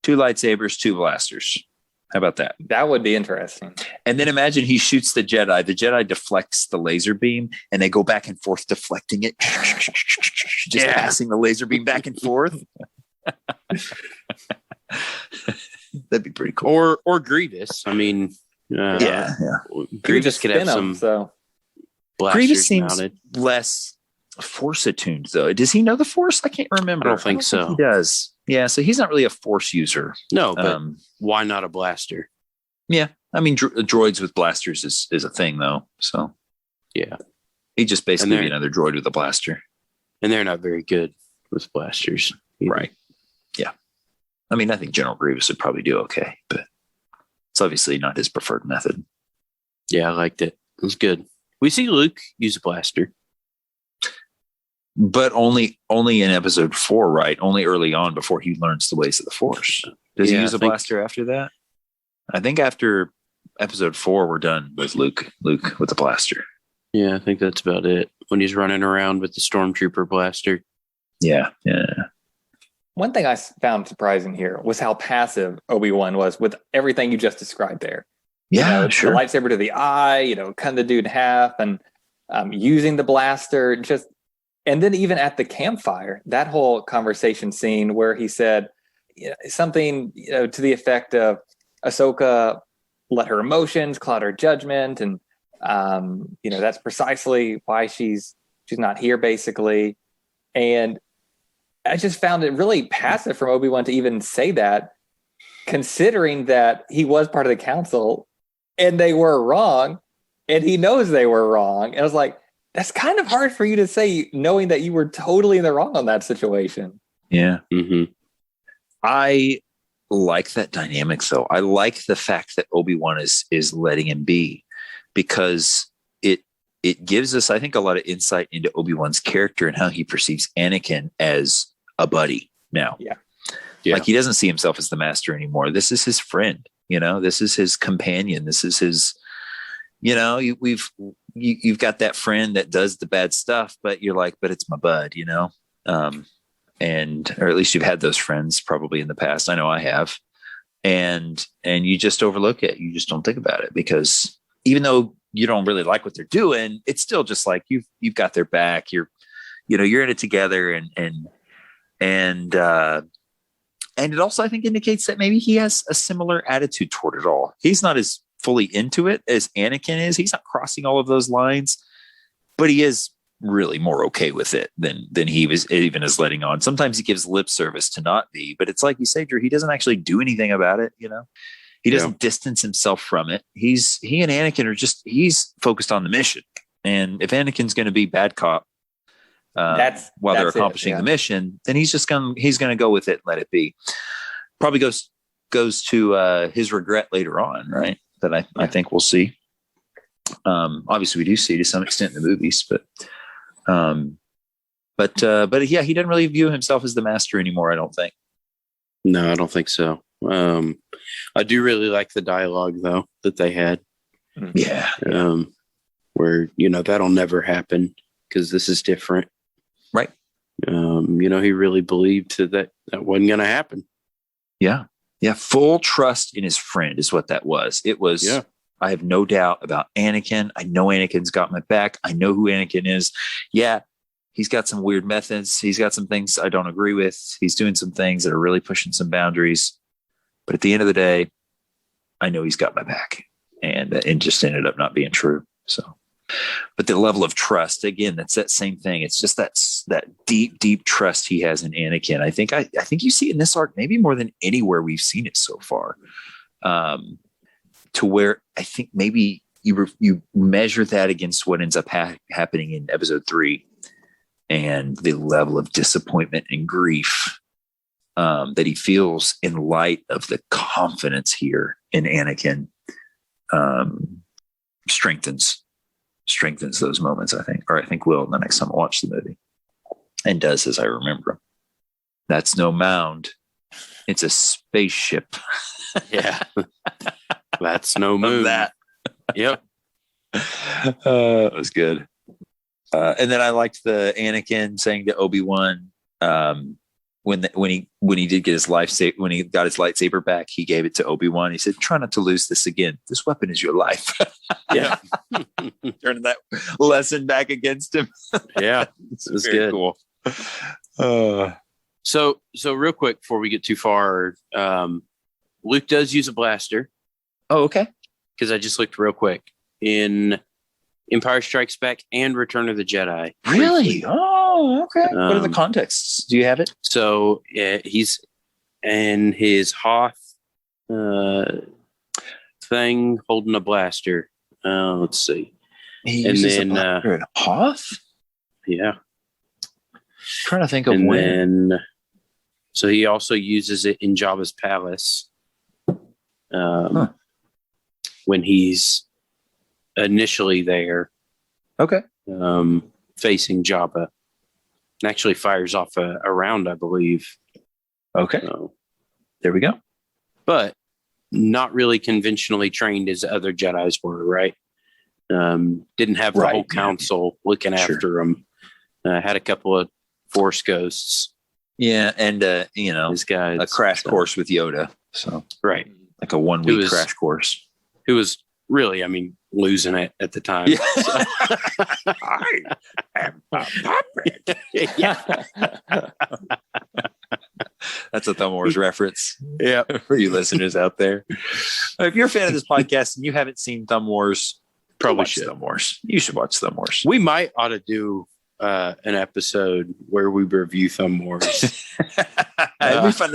A: 2 lightsabers, 2 blasters. How about that?
C: That would be interesting.
A: And then imagine he shoots the Jedi. The Jedi deflects the laser beam, and they go back and forth deflecting it, just passing the laser beam back and forth. That'd be pretty cool.
B: Or Grievous. I mean,
A: Grievous
B: could have some.
C: So
A: Grievous seems
B: mounted.
A: less Force attuned, though. Does he know the Force? I can't remember.
B: I don't think so.
A: He does. Yeah, so he's not really a Force user.
B: No, but why not a blaster?
A: Yeah, I mean, droids with blasters is a thing, though. So
B: yeah,
A: he just basically be another droid with a blaster,
B: and they're not very good with blasters,
A: either. Right? Yeah, I mean, I think General Grievous would probably do okay, but it's obviously not his preferred method.
B: Yeah, I liked it. It was good. We see Luke use a blaster.
A: But only in episode 4, right? Only early on, before he learns the ways of the Force. Does he use a blaster after that? I think after episode 4, we're done with Luke with the blaster.
B: Yeah, I think that's about it. When he's running around with the Stormtrooper blaster.
A: Yeah.
C: One thing I found surprising here was how passive Obi-Wan was with everything you just described there.
A: Yeah, sure.
C: The lightsaber to the eye, cutting the dude in half, and using the blaster, and then even at the campfire, that whole conversation scene where he said something to the effect of Ahsoka let her emotions cloud her judgment, and that's precisely why she's not here, basically. And I just found it really passive from Obi-Wan to even say that, considering that he was part of the council and they were wrong, and he knows they were wrong. And I was like, that's kind of hard for you to say, knowing that you were totally in the wrong on that situation.
A: Yeah.
B: Mm-hmm.
A: I like that dynamic, though. I like the fact that Obi-Wan is letting him be, because it gives us, I think, a lot of insight into Obi-Wan's character and how he perceives Anakin as a buddy, now.
C: Yeah.
A: Like he doesn't see himself as the master anymore. This is his friend, this is his companion. This is his, you've got that friend that does the bad stuff, but you're like, but it's my bud, and, or at least you've had those friends probably in the past. I know I have. And you just overlook it. You just don't think about it because even though you don't really like what they're doing, it's still just like you've got their back. You're in it together, and it also I think indicates that maybe he has a similar attitude toward it all. He's not as fully into it as Anakin is. He's not crossing all of those lines, but he is really more okay with it than he was even as letting on. Sometimes he gives lip service to not be, but it's like you say, Drew, he doesn't actually do anything about it. He doesn't distance himself from it. He and Anakin are he's focused on the mission. And if Anakin's going to be bad cop while they're accomplishing the mission, then he's going to go with it and let it be. Probably goes to his regret later on, right? That I think we'll see. Obviously we do see to some extent in the movies, but yeah, he doesn't really view himself as the master anymore, I don't think.
B: No, I don't think so. I do really like the dialogue though that they had.
A: Yeah.
B: Where, that'll never happen because this is different.
A: Right.
B: He really believed that wasn't going to happen.
A: Yeah. Yeah. Full trust in his friend is what that was. It was, I have no doubt about Anakin. I know Anakin's got my back. I know who Anakin is. Yeah, he's got some weird methods. He's got some things I don't agree with. He's doing some things that are really pushing some boundaries. But at the end of the day, I know he's got my back. And it just ended up not being true. So, but the level of trust, again, that's that same thing. It's just that deep, deep trust he has in Anakin. I think you see it in this arc maybe more than anywhere we've seen it so far. To where I think maybe you measure that against what ends up happening in episode 3 and the level of disappointment and grief that he feels in light of the confidence here in Anakin strengthens those moments, I think will the next time I watch the movie, and does as I remember. That's no mound. It's a spaceship.
B: Yeah. That's no moon.
A: That.
B: Yep.
A: It was good. And then I liked the Anakin saying to Obi-Wan, when he did get his when he got his lightsaber back, he gave it to Obi-Wan. He said, "Try not to lose this again. This weapon is your life."
B: Yeah.
A: Turning that lesson back against him.
B: Yeah. It was good.
A: Cool.
B: So real quick before we get too far, Luke does use a blaster.
A: Oh, okay.
B: Because I just looked real quick in Empire Strikes Back and Return of the Jedi.
A: Really? Oh, okay. What are the contexts? Do you have it?
B: So he's in his Hoth thing holding a blaster. Let's see.
A: He uses a blaster in Hoth?
B: Yeah.
A: Trying to think of when.
B: Then, so he also uses it in Jabba's palace. When he's initially there.
A: Okay.
B: Facing Jabba. And actually fires off a round, I believe.
A: Okay.
B: So,
A: there we go.
B: But not really conventionally trained as other Jedis were, right? Didn't have the whole council looking after him. Had a couple of Force ghosts.
A: Yeah, and
B: this guy,
A: a crash course with Yoda. So
B: right,
A: like a 1 week crash course.
B: Who was really, losing it at the time.
A: Yeah.
B: So.
A: I am a puppet.
B: Yeah.
A: That's a Thumb Wars reference.
B: Yeah,
A: for you listeners out there. If you're a fan of this podcast and you haven't seen Thumb Wars,
B: probably should.
A: Thumb Wars. You should watch Thumb Wars.
B: We might ought to do an episode where we review Thumb Wars.
A: It'd be fun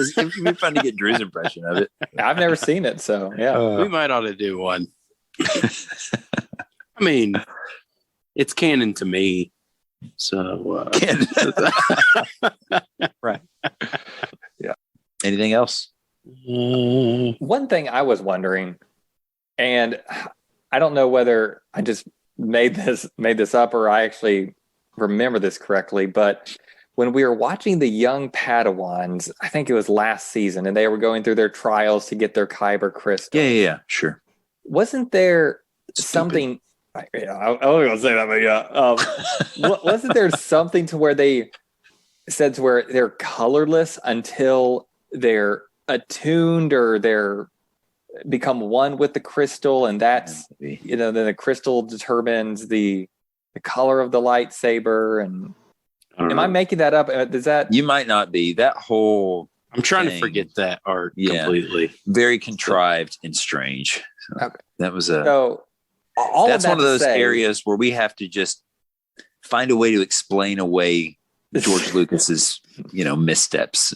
A: to get Drew's impression of it.
C: I've never seen it, so yeah.
B: We might ought to do one. It's canon to me. So
A: right. Yeah. Anything else?
C: One thing I was wondering, and I don't know whether I just made this up or I actually remember this correctly, but when we were watching the young Padawans, I think it was last season, and they were going through their trials to get their Kyber crystal.
A: Yeah, sure.
C: Wasn't there
A: Stupid.
C: something? I was going to say that, but wasn't there something to where they said to where they're colorless until they're attuned or they're become one with the crystal, and that's then the crystal determines the color of the lightsaber. And am I making that up? Does that
A: you might not be that whole?
B: I'm trying to forget that art completely.
A: Very contrived and strange. So
C: okay.
A: That was
C: that's
A: one of those areas where we have to just find a way to explain away George Lucas's missteps.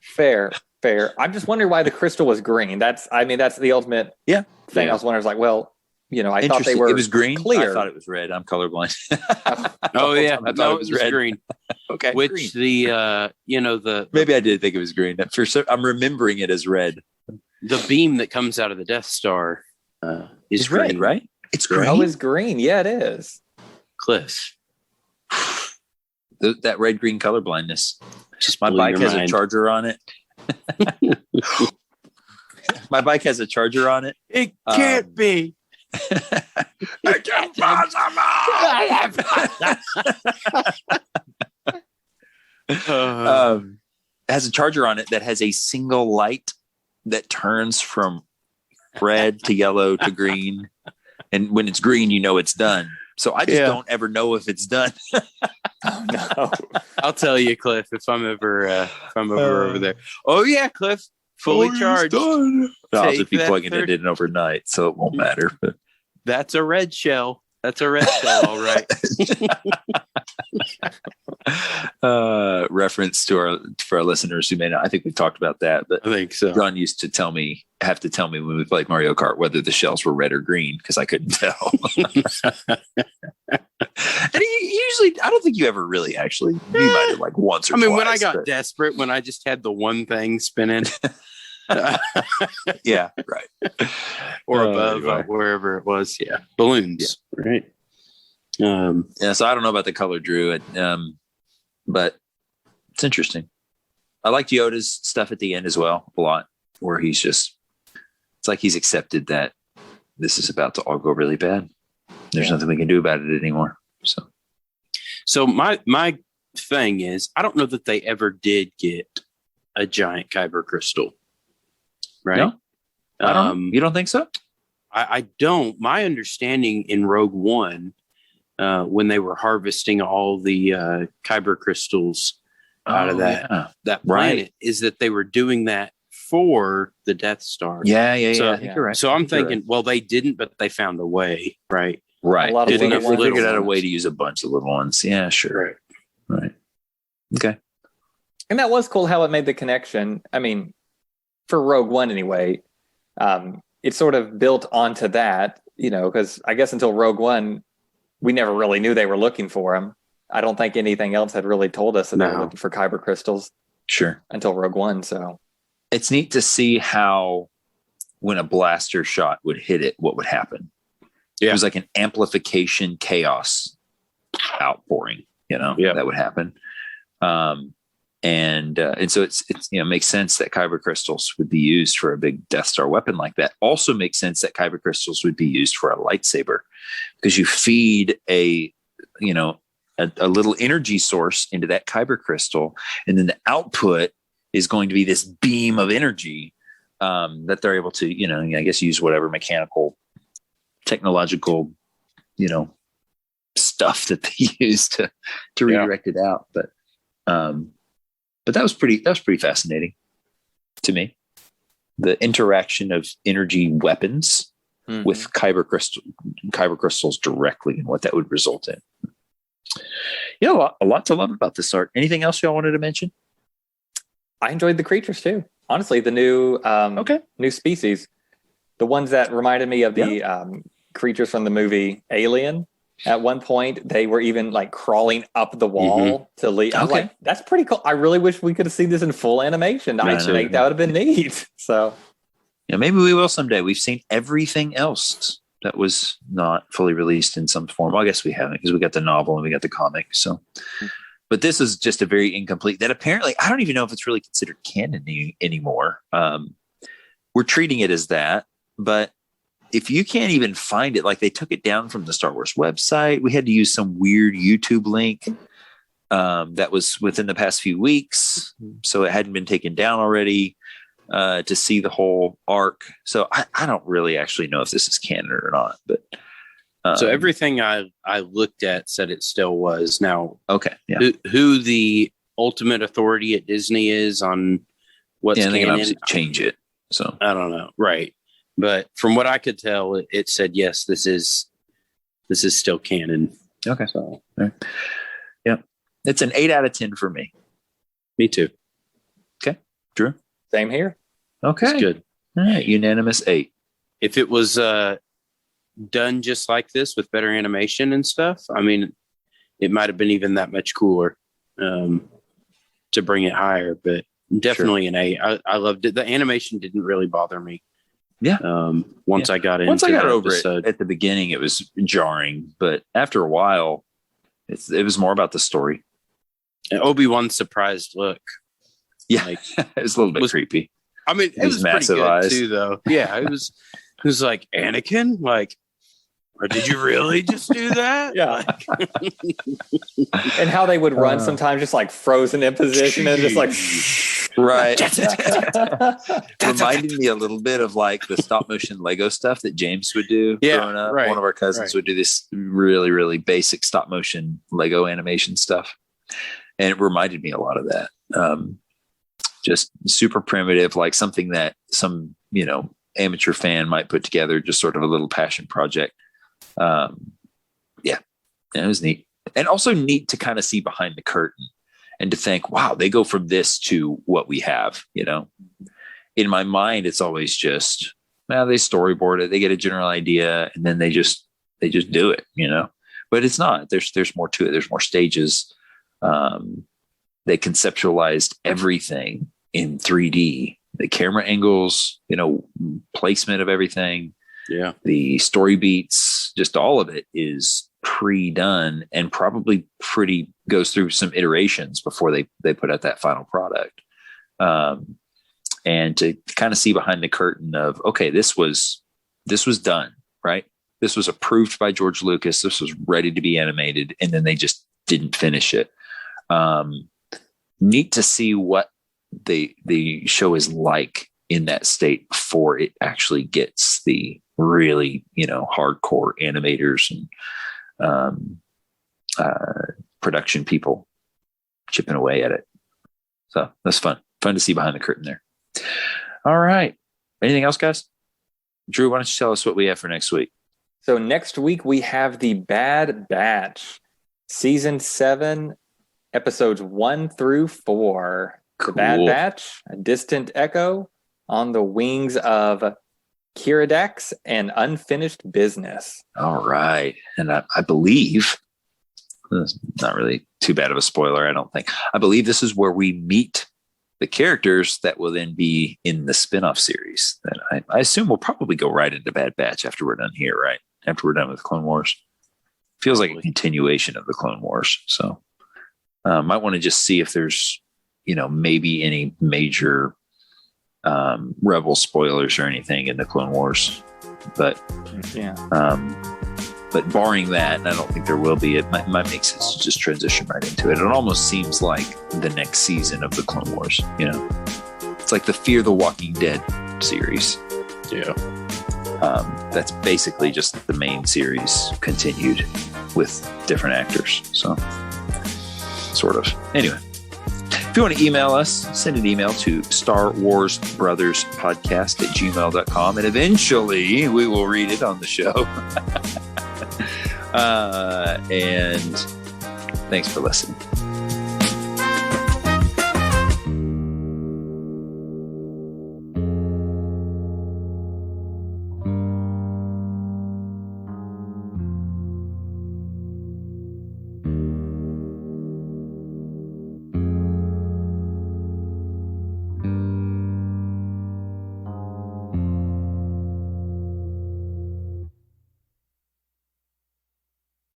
C: Fair. I'm just wondering why the crystal was green. That's the ultimate thing.
A: Yeah.
C: I was wondering, I thought they were.
A: It was green.
C: Clear.
A: I thought it was red. I'm colorblind.
B: Oh yeah, I thought it was red. Green.
A: Okay.
B: Which
A: green.
B: the
A: maybe I did think it was green. I'm remembering it as red.
B: The beam that comes out of the Death Star is
A: red,
B: green.
A: right? It's green.
C: Oh, it's green. Yeah, it is.
B: Cliff.
A: That red-green color blindness.
B: Just
A: my bike has a charger on it. My bike has a charger on it.
B: It can't be.
A: It can't possible. It has a charger on it that has a single light that turns from red to yellow to green, and when it's green, it's done. So I just don't ever know if it's done.
C: Oh no!
B: I'll tell you, Cliff, if I'm ever over there. Oh yeah, Cliff, fully charged.
A: I'll just be plugging it in overnight, so it won't matter. But
B: that's a red shell. That's a red shell, all right.
A: Reference for our listeners who may not. I think we've talked about that, but
B: I think so.
A: John used to have to tell me when we played Mario Kart whether the shells were red or green because I couldn't tell. And usually, I don't think you ever really actually. You might have once or twice.
B: When I got desperate, when I just had the one thing spinning.
A: Yeah, right.
B: Or above, wherever it was. Yeah, balloons. Yeah. Right.
A: So I don't know about the color, Drew, but it's interesting. I liked Yoda's stuff at the end as well a lot, where it's like he's accepted that this is about to all go really bad. There's nothing we can do about it anymore.
B: So my thing is, I don't know that they ever did get a giant kyber crystal. Right?
A: No? You don't think so?
B: I don't. My understanding in Rogue One, when they were harvesting all the kyber crystals out of that planet, is that they were doing that for the Death Star.
A: Yeah. So, I think you're right.
B: So I'm thinking, well, they didn't, but they found a way, right?
A: Right.
C: A lot of
A: they figured out a way to use a bunch of little ones. Yeah, sure. Right. Okay.
C: And that was cool how it made the connection. For Rogue One anyway, it sort of built onto that, because I guess until Rogue One, we never really knew they were looking for him. I don't think anything else had really told us that they were looking for kyber crystals.
A: Sure.
C: Until Rogue One. So
A: it's neat to see how when a blaster shot would hit it, what would happen. Yeah. It was like an amplification chaos outpouring, that would happen. And so it's makes sense that kyber crystals would be used for a big Death Star weapon like that. Also makes sense that kyber crystals would be used for a lightsaber because you feed a little energy source into that kyber crystal, and then the output is going to be this beam of energy that they're able to, I guess, use whatever mechanical, technological, stuff that they use to redirect it out. But that was pretty fascinating to me. The interaction of energy weapons with kyber crystals directly and what that would result in. A lot to love about this art. Anything else y'all wanted to mention?
C: I enjoyed the creatures too. Honestly, the new species, the ones that reminded me of the creatures from the movie Alien. At one point, they were even crawling up the wall to leave. I was like, that's pretty cool. I really wish we could have seen this in full animation. I think that would have been neat. So,
A: maybe we will someday. We've seen everything else that was not fully released in some form. Well, I guess we haven't, because we got the novel and we got the comic. So, but this is just a very incomplete that apparently, I don't even know if it's really considered canon anymore. We're treating it as that, but if you can't even find it, like they took it down from the Star Wars website, we had to use some weird YouTube link that was within the past few weeks. So it hadn't been taken down already to see the whole arc. So I don't really actually know if this is canon or not, but
B: so everything I looked at said it still was. Now,
A: okay, yeah.
B: Who the ultimate authority at Disney is on what's canon? They can obviously
A: change it. So
B: I don't know, right? But from what I could tell, it said yes, this is still canon.
A: Okay,
B: so
A: yeah, it's an 8 out of 10 for me.
B: Me too.
A: Okay, Drew.
C: Same here.
A: Okay,
B: it's good.
A: All right, unanimous 8.
B: If it was done just like this with better animation and stuff, I mean, it might have been even that much cooler to bring it higher. But definitely an 8. I loved it. The animation didn't really bother me.
A: Yeah.
B: Once I got
A: over it at the beginning, it was jarring, but after a while, it was more about the story.
B: And Obi-Wan's surprised look.
A: Yeah, like, it was a little bit creepy.
B: I mean, it was pretty good eyes too, though. Yeah, it was like, Anakin, like, or did you really just do that?
C: Yeah. And how they would run sometimes just like frozen in position and just like
A: right. Reminded me a little bit of like the stop motion Lego stuff that James would do growing up. Right. One of our cousins would do this really, really basic stop motion Lego animation stuff. And it reminded me a lot of that. Just super primitive, like something that some, amateur fan might put together, just sort of a little passion project. Yeah, it was neat. And also neat to kind of see behind the curtain and to think, wow, they go from this to what we have, In my mind, it's always just, they storyboard it, they get a general idea, and then they just do it, But it's not. There's more to it. There's more stages. They conceptualized everything in 3D. The camera angles, placement of everything.
B: Yeah.
A: The story beats, just all of it is pre-done and probably goes through some iterations before they put out that final product. And to kind of see behind the curtain of, okay, this was done, right? This was approved by George Lucas. This was ready to be animated. And then they just didn't finish it. Neat to see what the show is like in that state before it actually gets the really, hardcore animators and production people chipping away at it. So that's fun to see behind the curtain there. All right. Anything else, guys? Drew, why don't you tell us what we have for next week?
C: So next week we have The Bad Batch, season 7, episodes 1 through 4. Cool. The Bad Batch, a distant echo on the wings of Kiridax and unfinished business.
A: All right. And I believe, it's not really too bad of a spoiler, I don't think. I believe this is where we meet the characters that will then be in the spin-off series. That I assume we'll probably go right into Bad Batch after we're done here, right? After we're done with Clone Wars. Feels like a continuation of the Clone Wars. So might want to just see if there's, maybe any major Rebel spoilers or anything in the Clone Wars. But but barring that, and I don't think there will be, it might make sense to just transition right into it. It almost seems like the next season of the Clone Wars, It's like the Fear the Walking Dead series.
B: Yeah.
A: That's basically just the main series continued with different actors. So, sort of. Anyway. If you want to email us, send an email to starwarsbrotherspodcast@gmail.com, and eventually we will read it on the show. And thanks for listening.